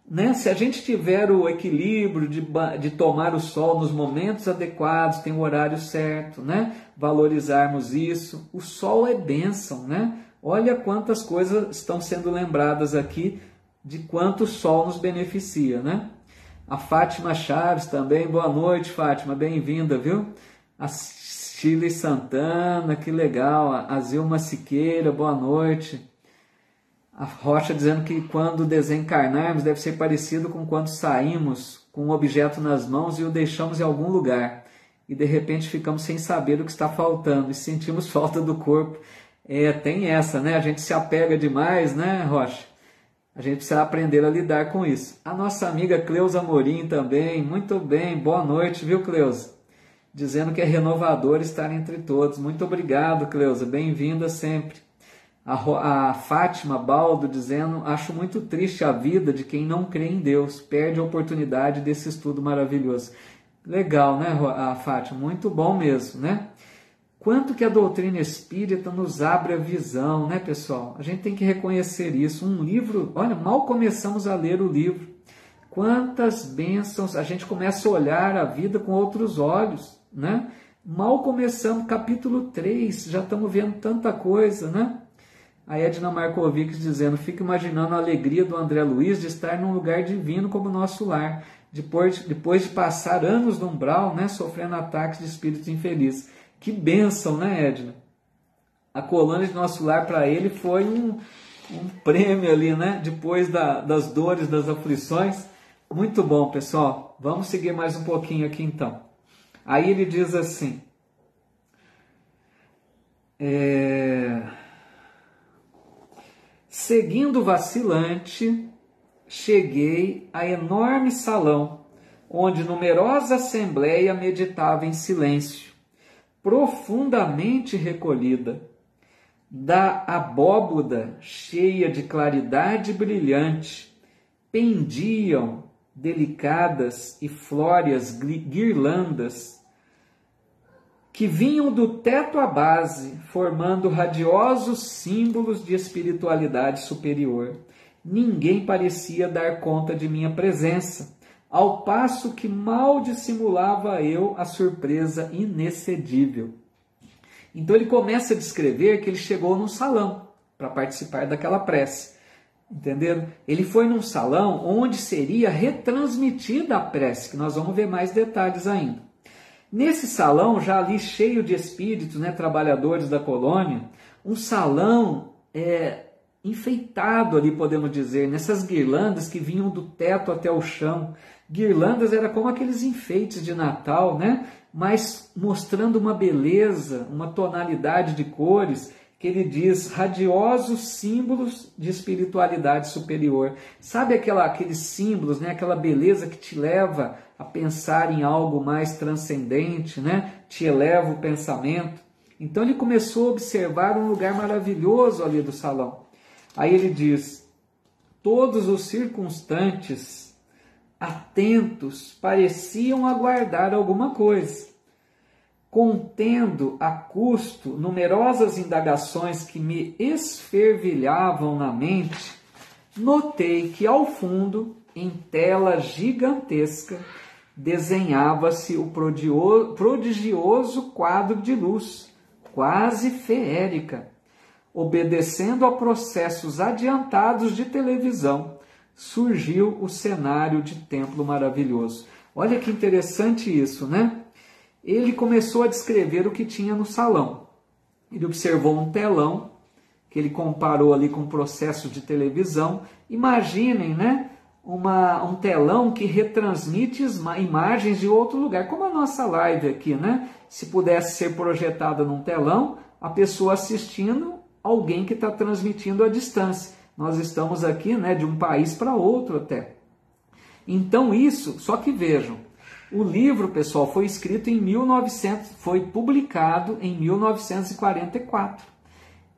Né? Se a gente tiver o equilíbrio de tomar o sol nos momentos adequados, tem o horário certo, né? Valorizarmos isso, o sol é bênção, né? Olha quantas coisas estão sendo lembradas aqui de quanto o sol nos beneficia, né? A Fátima Chaves também, boa noite, Fátima, bem-vinda, viu? A Chile Santana, que legal. A Zilma Siqueira, boa noite. A Rocha dizendo que quando desencarnarmos deve ser parecido com quando saímos com um objeto nas mãos e o deixamos em algum lugar. E de repente ficamos sem saber o que está faltando e sentimos falta do corpo. Tem essa, né? A gente se apega demais, né, Rocha? A gente precisa aprender a lidar com isso. A nossa amiga Cleusa Amorim também, muito bem, boa noite, viu, Cleusa? Dizendo que é renovador estar entre todos. Muito obrigado, Cleusa, bem-vinda sempre. A Fátima Baldo dizendo, acho muito triste a vida de quem não crê em Deus, perde a oportunidade desse estudo maravilhoso. Legal, né, a Fátima? Muito bom mesmo, né? Quanto que a doutrina espírita nos abre a visão, né, pessoal? A gente tem que reconhecer isso. Um livro, olha, mal começamos a ler o livro. Quantas bênçãos, a gente começa a olhar a vida com outros olhos, né? Mal começamos, capítulo 3, já estamos vendo tanta coisa, né? A Edna Markovic dizendo, fico imaginando a alegria do André Luiz de estar num lugar divino como o nosso lar, depois de passar anos no umbral, né, sofrendo ataques de espíritos infelizes. Que bênção, né, Edna? A colônia de nosso lar para ele foi um prêmio ali, né? Depois das dores, das aflições. Muito bom, pessoal. Vamos seguir mais um pouquinho aqui então. Aí ele diz assim, seguindo vacilante, cheguei a enorme salão, onde numerosa assembleia meditava em silêncio, profundamente recolhida. Da abóboda cheia de claridade brilhante, pendiam delicadas e flóreas guirlandas que vinham do teto à base, formando radiosos símbolos de espiritualidade superior. Ninguém parecia dar conta de minha presença, ao passo que mal dissimulava eu a surpresa inexcedível. Então ele começa a descrever que ele chegou num salão para participar daquela prece. Entenderam? Ele foi num salão onde seria retransmitida a prece, que nós vamos ver mais detalhes ainda. Nesse salão, já ali cheio de espíritos, né, trabalhadores da colônia, um salão enfeitado ali, podemos dizer, nessas guirlandas que vinham do teto até o chão. Guirlandas era como aqueles enfeites de Natal, né? Mas mostrando uma beleza, uma tonalidade de cores, que ele diz radiosos símbolos de espiritualidade superior. Sabe aqueles símbolos, né? Aquela beleza que te leva a pensar em algo mais transcendente, né? Te eleva o pensamento. Então ele começou a observar um lugar maravilhoso ali do salão. Aí ele diz, todos os circunstantes atentos pareciam aguardar alguma coisa. Contendo a custo numerosas indagações que me esfervilhavam na mente, notei que ao fundo, em tela gigantesca, desenhava-se o prodigioso quadro de luz, quase feérica. Obedecendo a processos adiantados de televisão, surgiu o cenário de templo maravilhoso. Olha que interessante isso, né? Ele começou a descrever o que tinha no salão. Ele observou um telão, que ele comparou ali com um processo de televisão. Imaginem, né? Um telão que retransmite imagens de outro lugar, como a nossa live aqui, né? Se pudesse ser projetada num telão, a pessoa assistindo, alguém que está transmitindo à distância. Nós estamos aqui, né, de um país para outro até. Então isso, só que vejam, o livro, pessoal, foi escrito em 1900, foi publicado em 1944.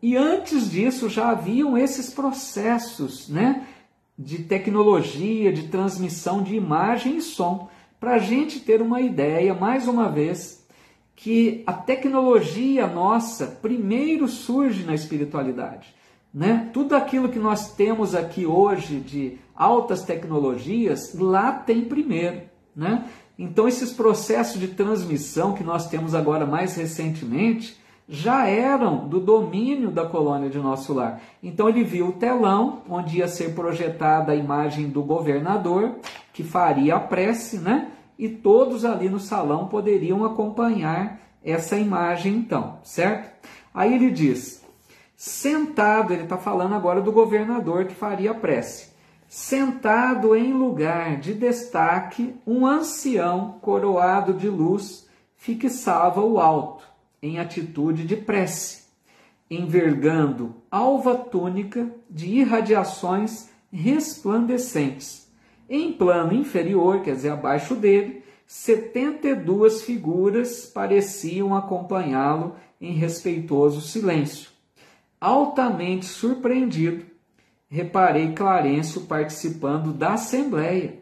E antes disso já haviam esses processos, né, de tecnologia, de transmissão de imagem e som, para a gente ter uma ideia, mais uma vez, que a tecnologia nossa primeiro surge na espiritualidade, né? Tudo aquilo que nós temos aqui hoje de altas tecnologias, lá tem primeiro, né? Então esses processos de transmissão que nós temos agora mais recentemente, já eram do domínio da colônia de nosso lar. Então ele viu o telão, onde ia ser projetada a imagem do governador, que faria a prece, né? E todos ali no salão poderiam acompanhar essa imagem então, certo? Aí ele diz, sentado, ele está falando agora do governador que faria a prece, sentado em lugar de destaque, um ancião coroado de luz fixava o alto, em atitude de prece, envergando alva túnica de irradiações resplandecentes. Em plano inferior, quer dizer, abaixo dele, 72 figuras pareciam acompanhá-lo em respeitoso silêncio. Altamente surpreendido, reparei Clarencio participando da assembleia,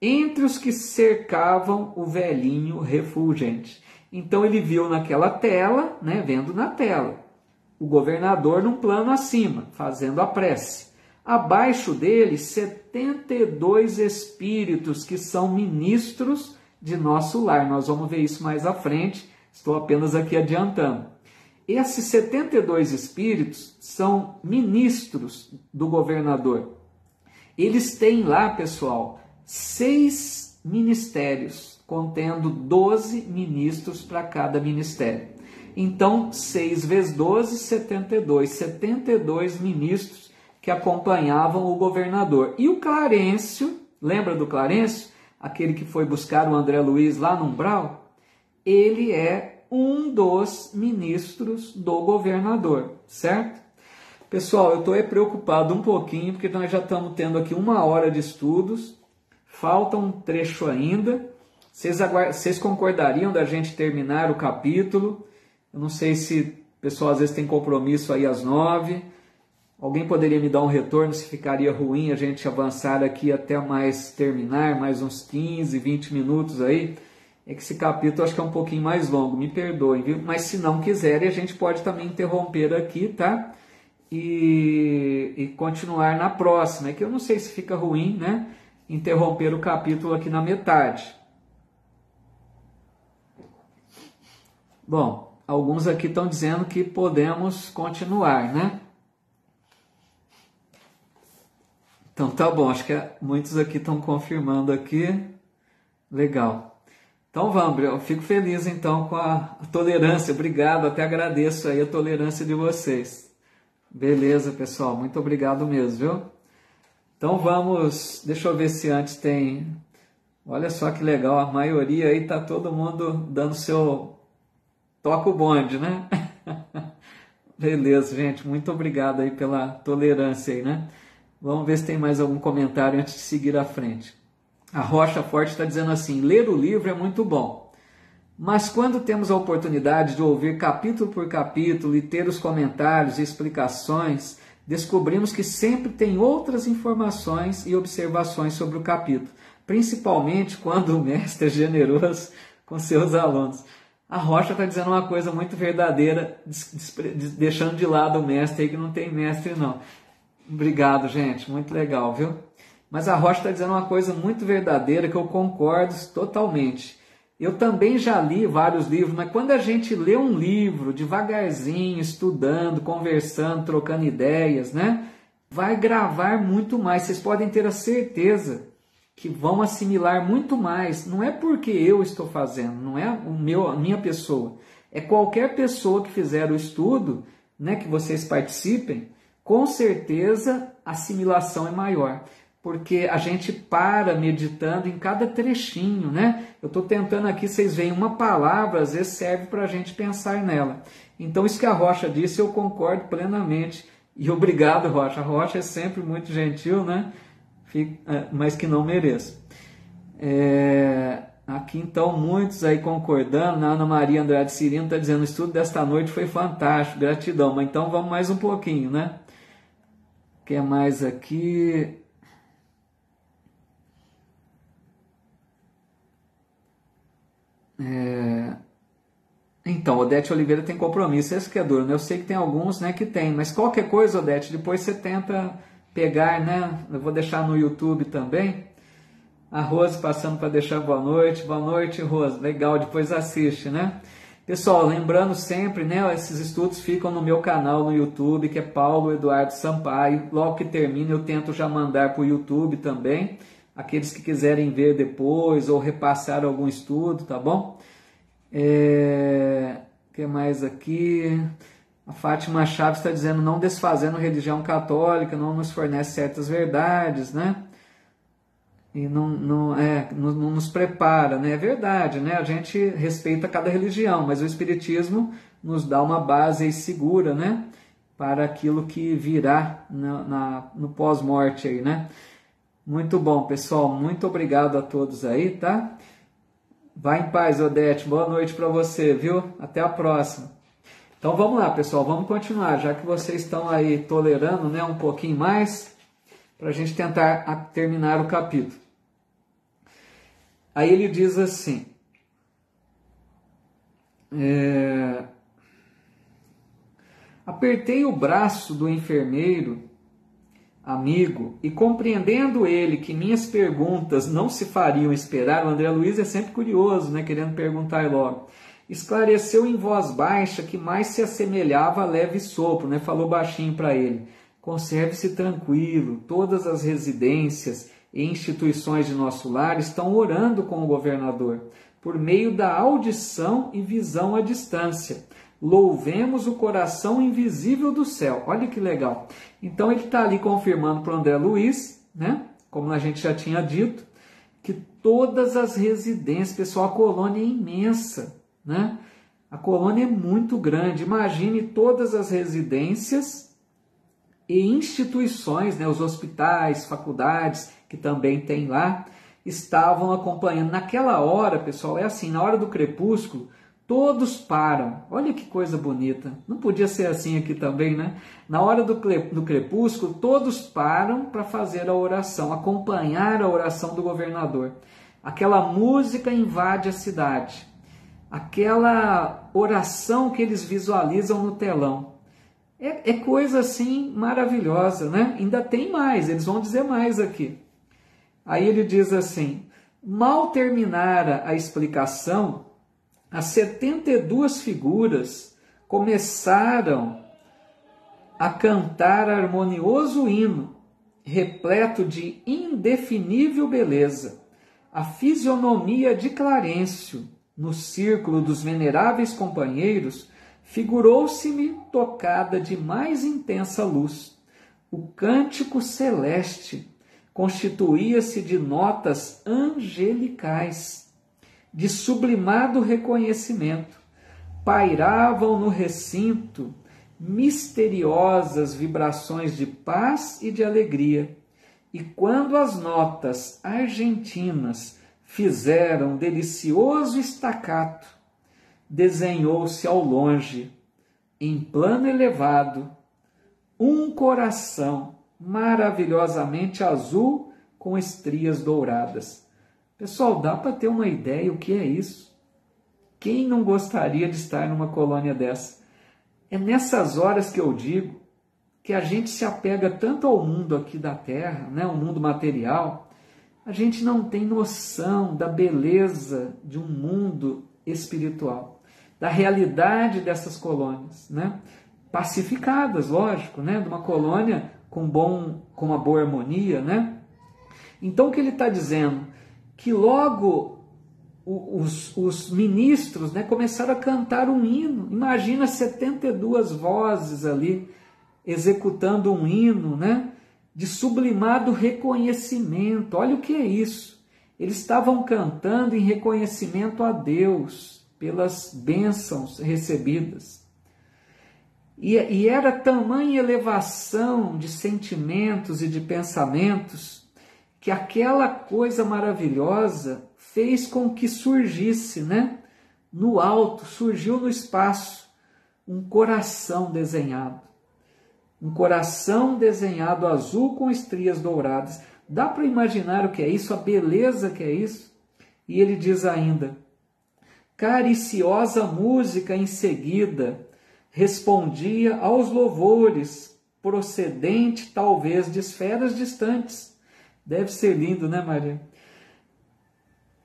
entre os que cercavam o velhinho refulgente. Então ele viu naquela tela, né, vendo na tela, o governador num plano acima, fazendo a prece. Abaixo dele, 72 espíritos que são ministros de nosso lar. Nós vamos ver isso mais à frente, estou apenas aqui adiantando. Esses 72 espíritos são ministros do governador. Eles têm lá, pessoal, 6 ministérios, contendo 12 ministros para cada ministério. Então, 6 vezes 12, 72. 72 ministros que acompanhavam o governador. E o Clarencio, lembra do Clarencio? Aquele que foi buscar o André Luiz lá no umbral? Ele é um dos ministros do governador, certo? Pessoal, eu estou preocupado um pouquinho, porque nós já estamos tendo aqui 1 hora de estudos, falta um trecho ainda. Vocês concordariam da gente terminar o capítulo? Eu não sei se o pessoal às vezes tem compromisso aí às 9. Alguém poderia me dar um retorno se ficaria ruim a gente avançar aqui até mais terminar, mais uns 15, 20 minutos aí? É que esse capítulo acho que é um pouquinho mais longo, me perdoem, viu? Mas se não quiserem, a gente pode também interromper aqui, tá? E continuar na próxima. É que eu não sei se fica ruim, né? Interromper o capítulo aqui na metade. Bom, alguns aqui estão dizendo que podemos continuar, né? Então tá bom, acho que muitos aqui estão confirmando aqui. Legal. Então vamos, eu fico feliz então com a tolerância, obrigado, até agradeço aí a tolerância de vocês. Beleza, pessoal, muito obrigado mesmo, viu? Então vamos, deixa eu ver se antes tem... Olha só que legal, a maioria aí tá todo mundo dando seu... Toca o bonde, né? Beleza, gente, muito obrigado aí pela tolerância aí, né? Vamos ver se tem mais algum comentário antes de seguir à frente. A Rocha Forte está dizendo assim, ler o livro é muito bom, mas quando temos a oportunidade de ouvir capítulo por capítulo e ter os comentários e explicações, descobrimos que sempre tem outras informações e observações sobre o capítulo, principalmente quando o mestre é generoso com seus alunos. A Rocha está dizendo uma coisa muito verdadeira, deixando de lado o mestre aí, que não tem mestre não. Obrigado, gente, muito legal, viu? Mas a Rocha está dizendo uma coisa muito verdadeira que eu concordo totalmente. Eu também já li vários livros, mas quando a gente lê um livro devagarzinho, estudando, conversando, trocando ideias, né? Vai gravar muito mais. Vocês podem ter a certeza que vão assimilar muito mais. Não é porque eu estou fazendo, não é a minha pessoa. É qualquer pessoa que fizer o estudo, né, que vocês participem, com certeza a assimilação é maior. Porque a gente para meditando em cada trechinho, né? Eu estou tentando aqui, vocês veem uma palavra, às vezes serve para a gente pensar nela. Então, isso que a Rocha disse, eu concordo plenamente. E obrigado, Rocha. A Rocha é sempre muito gentil, né? Mas que não mereço. Aqui, então, muitos aí concordando. A Ana Maria Andrade Cirino está dizendo, o estudo desta noite foi fantástico, gratidão. Mas então, vamos mais um pouquinho, né? O que é mais aqui... Então, Odete Oliveira tem compromisso, esse que é duro, né? Eu sei que tem alguns, né, que tem, mas qualquer coisa, Odete, depois você tenta pegar, né? Eu vou deixar no YouTube também. A Rose passando para deixar boa noite, Rose, legal, depois assiste, né? Pessoal, lembrando sempre, né, esses estudos ficam no meu canal no YouTube, que é Paulo Eduardo Sampaio. Logo que termina eu tento já mandar para o YouTube também, aqueles que quiserem ver depois ou repassar algum estudo, tá bom? O que mais aqui? A Fátima Chaves está dizendo, não desfazendo religião católica, não nos fornece certas verdades, né? E não nos prepara, né? É verdade, né? A gente respeita cada religião, mas o Espiritismo nos dá uma base segura, né? Para aquilo que virá no pós-morte aí, né? Muito bom, pessoal. Muito obrigado a todos aí, tá? Vai em paz, Odete. Boa noite para você, viu? Até a próxima. Então vamos lá, pessoal. Vamos continuar, já que vocês estão aí tolerando, né, um pouquinho mais, para a gente tentar terminar o capítulo. Aí ele diz assim, Apertei o braço do enfermeiro, amigo, e compreendendo ele que minhas perguntas não se fariam esperar, o André Luiz é sempre curioso, né, querendo perguntar logo, esclareceu em voz baixa que mais se assemelhava a leve sopro, né, falou baixinho para ele: conserve-se tranquilo, todas as residências e instituições de nosso lar estão orando com o governador, por meio da audição e visão à distância. Louvemos o coração invisível do céu. Olha que legal. Então ele está ali confirmando para o André Luiz, né? Como a gente já tinha dito, que todas as residências, pessoal, a colônia é imensa, né? A colônia é muito grande. Imagine todas as residências e instituições, né? Os hospitais, faculdades, que também tem lá, estavam acompanhando. Naquela hora, pessoal, é assim, na hora do crepúsculo, todos param. Olha que coisa bonita. Não podia ser assim aqui também, né? Na hora do crepúsculo, todos param para fazer a oração, acompanhar a oração do governador. Aquela música invade a cidade. Aquela oração que eles visualizam no telão. É coisa assim maravilhosa, né? Ainda tem mais, eles vão dizer mais aqui. Aí ele diz assim: mal terminara a explicação, as 72 figuras começaram a cantar harmonioso hino, repleto de indefinível beleza. A fisionomia de Clarencio, no círculo dos veneráveis companheiros, figurou-se-me tocada de mais intensa luz. O cântico celeste constituía-se de notas angelicais, de sublimado reconhecimento. Pairavam no recinto misteriosas vibrações de paz e de alegria. E quando as notas argentinas fizeram delicioso estacato, desenhou-se ao longe, em plano elevado, um coração maravilhosamente azul com estrias douradas. Pessoal, dá para ter uma ideia o que é isso? Quem não gostaria de estar numa colônia dessa? É nessas horas que eu digo que a gente se apega tanto ao mundo aqui da Terra, né, o mundo material, a gente não tem noção da beleza de um mundo espiritual, da realidade dessas colônias, né? Pacificadas, lógico, né? De uma colônia com uma boa harmonia, né? Então o que ele está dizendo? Que logo os ministros, né, começaram a cantar um hino. Imagina 72 vozes ali executando um hino, né, de sublimado reconhecimento. Olha o que é isso. Eles estavam cantando em reconhecimento a Deus pelas bênçãos recebidas. E era tamanha elevação de sentimentos e de pensamentos que aquela coisa maravilhosa fez com que surgisse, né, no alto, surgiu no espaço, um coração desenhado. Um coração desenhado azul com estrias douradas. Dá para imaginar o que é isso, a beleza que é isso? E ele diz ainda: cariciosa música em seguida respondia aos louvores, procedente talvez de esferas distantes. Deve ser lindo, né, Maria?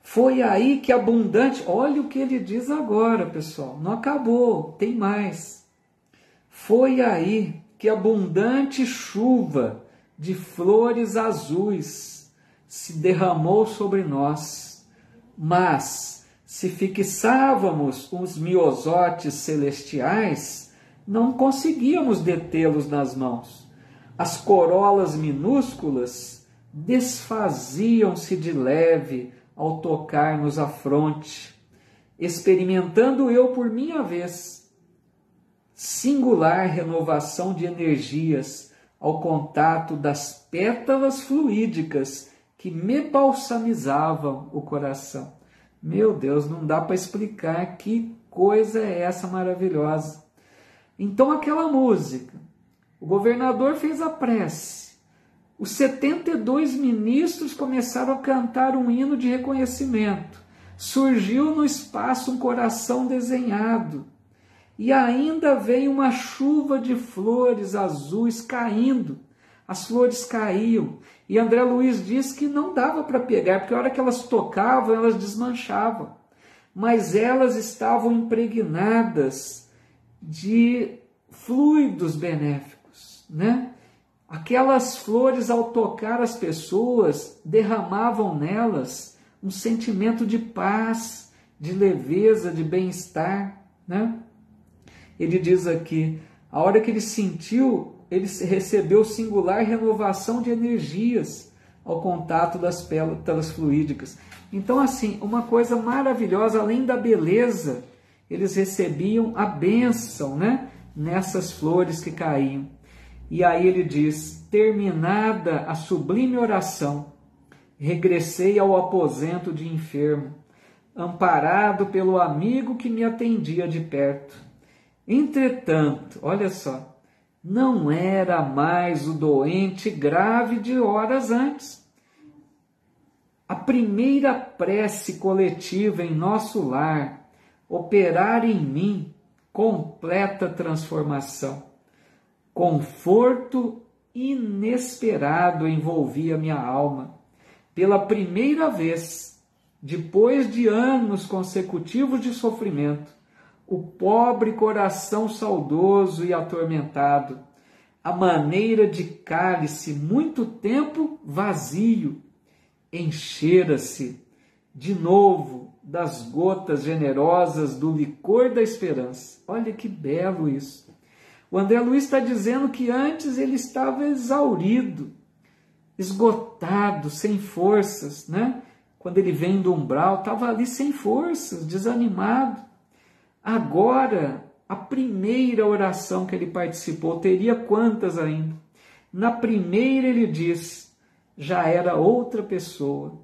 Foi aí que abundante... Olha o que ele diz agora, pessoal. Não acabou, tem mais. Foi aí que abundante chuva de flores azuis se derramou sobre nós. Mas, se fixávamos os miosotes celestiais, não conseguíamos detê-los nas mãos. As corolas minúsculas desfaziam-se de leve ao tocar-nos a fronte, experimentando eu por minha vez singular renovação de energias ao contato das pétalas fluídicas que me balsamizavam o coração. Meu Deus, não dá para explicar que coisa é essa maravilhosa. Então aquela música, o governador fez a prece, os 72 ministros começaram a cantar um hino de reconhecimento, Surgiu no espaço um coração desenhado. E ainda veio uma chuva de flores azuis caindo. As flores caíam. E André Luiz diz que não dava para pegar, porque a hora que elas tocavam, elas desmanchavam. Mas elas estavam impregnadas de fluidos benéficos, né? Aquelas flores, ao tocar as pessoas, derramavam nelas um sentimento de paz, de leveza, de bem-estar, né? Ele diz aqui, a hora que ele sentiu, ele recebeu singular renovação de energias ao contato das pétalas fluídicas. Então, assim, uma coisa maravilhosa, além da beleza, eles recebiam a bênção, né? Nessas flores que caíam. E aí ele diz, terminada a sublime oração, regressei ao aposento de enfermo, amparado pelo amigo que me atendia de perto. Entretanto, olha só, não era mais o doente grave de horas antes. A primeira prece coletiva em nosso lar operar em mim completa transformação. Conforto inesperado envolvia minha alma. Pela primeira vez, depois de anos consecutivos de sofrimento, o pobre coração saudoso e atormentado, a maneira de cálice muito tempo vazio, enchera-se de novo das gotas generosas do licor da esperança. Olha que belo isso. O André Luiz está dizendo que antes ele estava exaurido, esgotado, sem forças, né? Quando ele vem do umbral, estava ali sem forças, desanimado. Agora, a primeira oração que ele participou, teria quantas ainda? Na primeira ele diz, já era outra pessoa.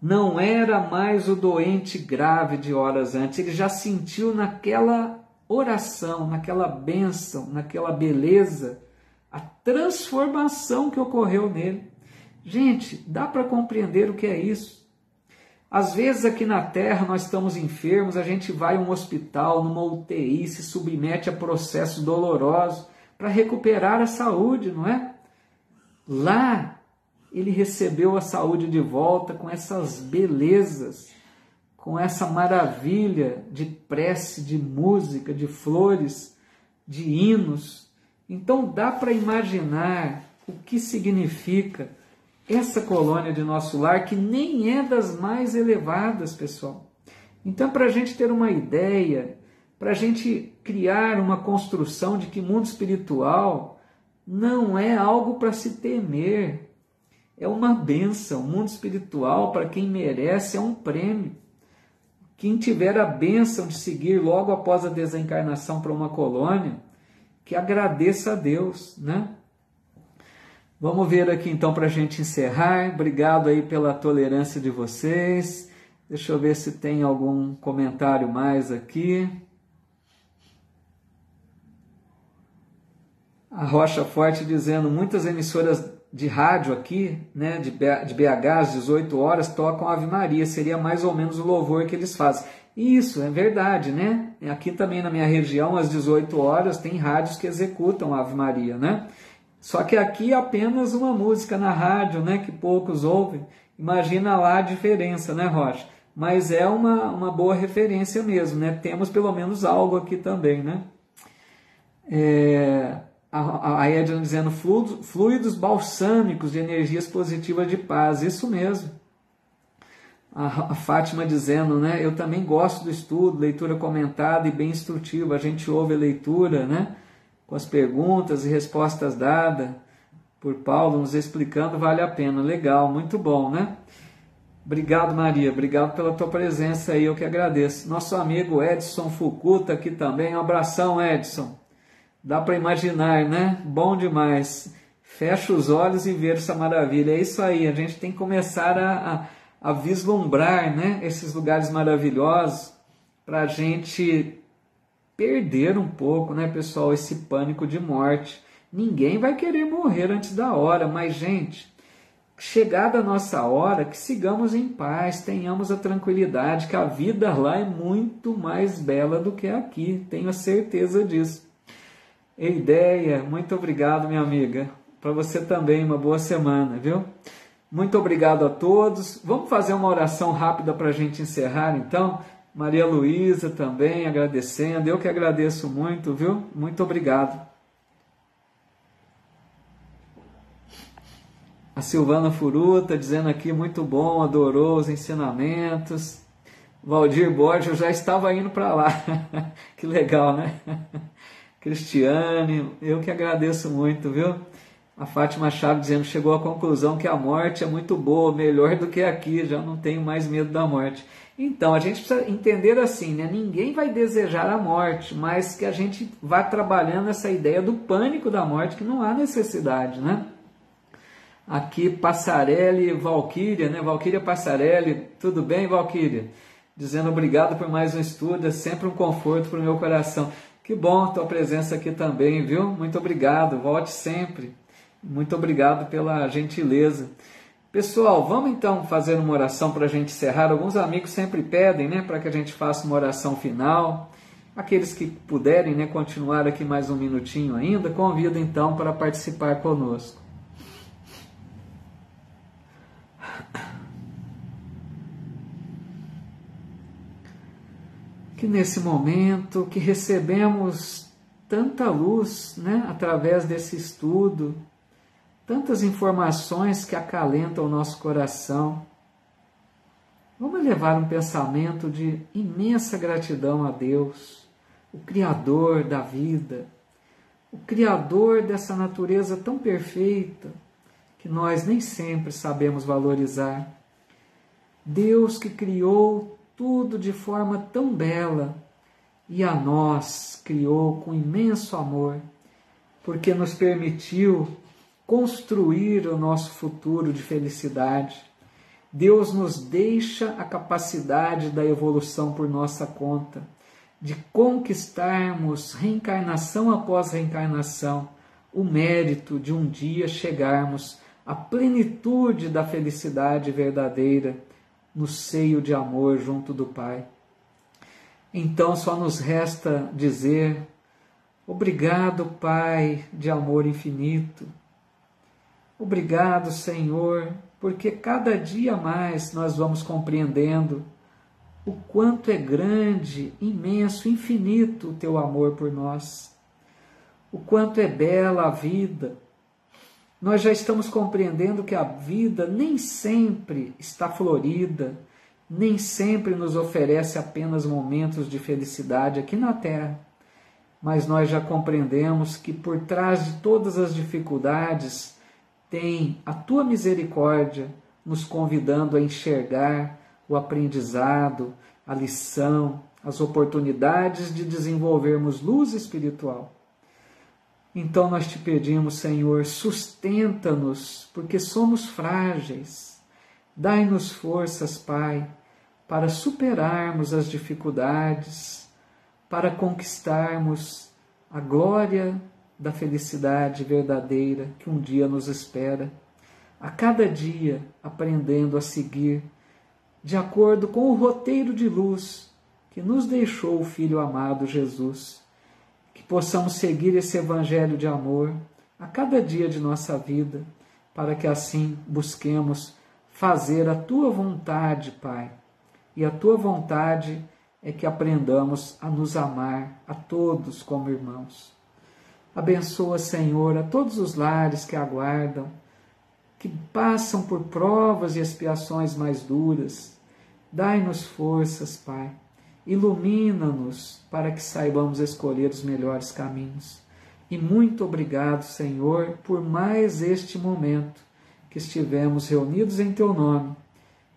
Não era mais o doente grave de horas antes, ele já sentiu naquela oração, naquela bênção, naquela beleza, a transformação que ocorreu nele. Gente, dá para compreender o que é isso? Às vezes aqui na Terra nós estamos enfermos, a gente vai a um hospital, numa UTI, se submete a processos dolorosos para recuperar a saúde, não é? Lá ele recebeu a saúde de volta com essas belezas, com essa maravilha de prece, de música, de flores, de hinos. Então dá para imaginar o que significa essa colônia de nosso lar, que nem é das mais elevadas, pessoal. Então, para a gente ter uma ideia, para a gente criar uma construção de que mundo espiritual não é algo para se temer, é uma bênção. O mundo espiritual, para quem merece, é um prêmio. Quem tiver a bênção de seguir logo após a desencarnação para uma colônia, que agradeça a Deus, né? Vamos ver aqui então para a gente encerrar. Obrigado aí pela tolerância de vocês. Deixa eu ver se tem algum comentário mais aqui. A Rocha Forte dizendo, muitas emissoras de rádio aqui, né, de BH, às 18 horas, tocam Ave Maria. Seria mais ou menos o louvor que eles fazem. Isso, é verdade, né? Aqui também na minha região, às 18 horas, tem rádios que executam Ave Maria, né? Só que aqui é apenas uma música na rádio, né, que poucos ouvem. Imagina lá a diferença, né, Rocha? Mas é uma boa referência mesmo, né? Temos pelo menos algo aqui também, né? A Edna dizendo, fluidos balsâmicos de energias positivas de paz. Isso mesmo. A Fátima dizendo, né? Eu também gosto do estudo, leitura comentada e bem instrutiva. A gente ouve a leitura, né? Com as perguntas e respostas dadas por Paulo, nos explicando, vale a pena. Legal, muito bom, né? Obrigado, Maria, obrigado pela tua presença aí, eu que agradeço. Nosso amigo Edson Fukuta aqui também, um abração, Edson. Dá para imaginar, né? Bom demais. Fecha os olhos e ver essa maravilha. É isso aí, a gente tem que começar a vislumbrar, né? Esses lugares maravilhosos para a gente perder um pouco, né, pessoal, esse pânico de morte. Ninguém vai querer morrer antes da hora, mas, gente, chegada a nossa hora, que sigamos em paz, tenhamos a tranquilidade, que a vida lá é muito mais bela do que aqui, tenho a certeza disso. Ideia, muito obrigado, minha amiga. Para você também, uma boa semana, viu? Muito obrigado a todos. Vamos fazer uma oração rápida para a gente encerrar, então? Maria Luísa também agradecendo. Eu que agradeço muito, viu? Muito obrigado. A Silvana Furuta dizendo aqui, muito bom, adorou os ensinamentos. Valdir Borges, eu já estava indo para lá. Que legal, né? Cristiane, eu que agradeço muito, viu? A Fátima Chaves dizendo, chegou à conclusão que a morte é muito boa, melhor do que aqui, já não tenho mais medo da morte. Então, a gente precisa entender assim, né? Ninguém vai desejar a morte, mas que a gente vá trabalhando essa ideia do pânico da morte, que não há necessidade, né? Aqui, Passarelli Valquíria, né? Valquíria Passarelli, tudo bem, Valquíria? Dizendo obrigado por mais um estudo, é sempre um conforto para o meu coração. Que bom a tua presença aqui também, viu? Muito obrigado, volte sempre. Muito obrigado pela gentileza. Pessoal, vamos então fazer uma oração para a gente encerrar. Alguns amigos sempre pedem, né, para que a gente faça uma oração final. Aqueles que puderem, né, continuar aqui mais um minutinho ainda, convido então para participar conosco. Que nesse momento que recebemos tanta luz, né, através desse estudo, tantas informações que acalentam o nosso coração, vamos levar um pensamento de imensa gratidão a Deus, o Criador da vida, o Criador dessa natureza tão perfeita que nós nem sempre sabemos valorizar. Deus que criou tudo de forma tão bela e a nós criou com imenso amor, porque nos permitiu construir o nosso futuro de felicidade. Deus nos deixa a capacidade da evolução por nossa conta, de conquistarmos reencarnação após reencarnação, o mérito de um dia chegarmos à plenitude da felicidade verdadeira, no seio de amor junto do Pai. Então só nos resta dizer, obrigado, Pai de amor infinito, obrigado, Senhor, porque cada dia mais nós vamos compreendendo o quanto é grande, imenso, infinito o Teu amor por nós, o quanto é bela a vida. Nós já estamos compreendendo que a vida nem sempre está florida, nem sempre nos oferece apenas momentos de felicidade aqui na Terra, mas nós já compreendemos que por trás de todas as dificuldades tem a Tua misericórdia nos convidando a enxergar o aprendizado, a lição, as oportunidades de desenvolvermos luz espiritual. Então nós te pedimos, Senhor, sustenta-nos, porque somos frágeis. Dai-nos forças, Pai, para superarmos as dificuldades, para conquistarmos a glória da felicidade verdadeira que um dia nos espera. A cada dia aprendendo a seguir de acordo com o roteiro de luz que nos deixou o Filho amado Jesus. Que possamos seguir esse evangelho de amor a cada dia de nossa vida, para que assim busquemos fazer a Tua vontade, Pai. E a Tua vontade é que aprendamos a nos amar a todos como irmãos. Abençoa, Senhor, a todos os lares que aguardam, que passam por provas e expiações mais duras. Dai-nos forças, Pai. Ilumina-nos para que saibamos escolher os melhores caminhos. E muito obrigado, Senhor, por mais este momento que estivemos reunidos em Teu nome,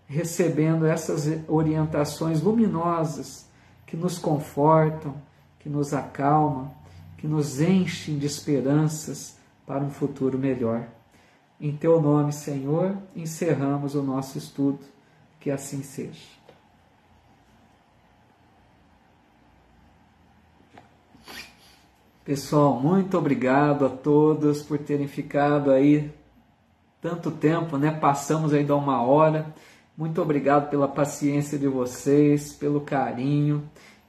recebendo essas orientações luminosas que nos confortam, que nos acalmam, que nos enchem de esperanças para um futuro melhor. Em Teu nome, Senhor, encerramos o nosso estudo. Que assim seja. Pessoal, muito obrigado a todos por terem ficado aí tanto tempo, né? Passamos ainda 1 hora. Muito obrigado pela paciência de vocês, pelo carinho,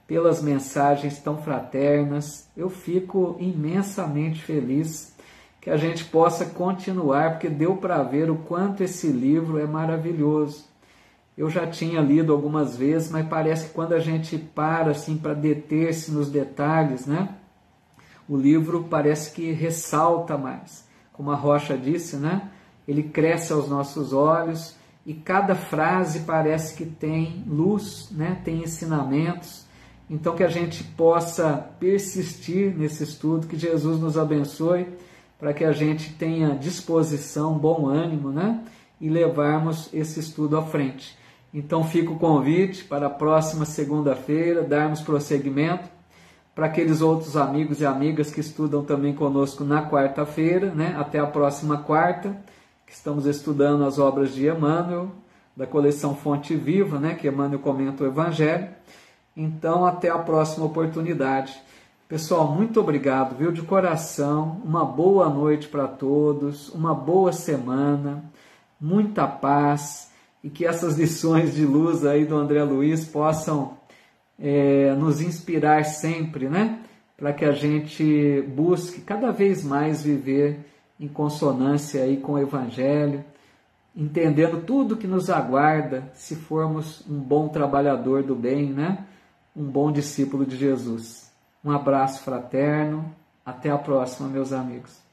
pelas mensagens tão fraternas. Eu fico imensamente feliz que a gente possa continuar, porque deu para ver o quanto esse livro é maravilhoso. Eu já tinha lido algumas vezes, mas parece que quando a gente para assim para deter-se nos detalhes, né? O livro parece que ressalta mais. Como a Rocha disse, né? Ele cresce aos nossos olhos e cada frase parece que tem luz, né? Tem ensinamentos. Então que a gente possa persistir nesse estudo, que Jesus nos abençoe, para que a gente tenha disposição, bom ânimo, né? E levarmos esse estudo à frente. Então fica o convite para a próxima segunda-feira, darmos prosseguimento para aqueles outros amigos e amigas que estudam também conosco na quarta-feira, né? Até a próxima quarta, que estamos estudando as obras de Emmanuel, da coleção Fonte Viva, né? Que Emmanuel comenta o Evangelho. Então, até a próxima oportunidade. Pessoal, muito obrigado, viu? De coração, uma boa noite para todos, uma boa semana, muita paz, e que essas lições de luz aí do André Luiz possam nos inspirar sempre, né? Para que a gente busque cada vez mais viver em consonância aí com o Evangelho, entendendo tudo que nos aguarda se formos um bom trabalhador do bem, né? Um bom discípulo de Jesus. Um abraço fraterno, até a próxima, meus amigos.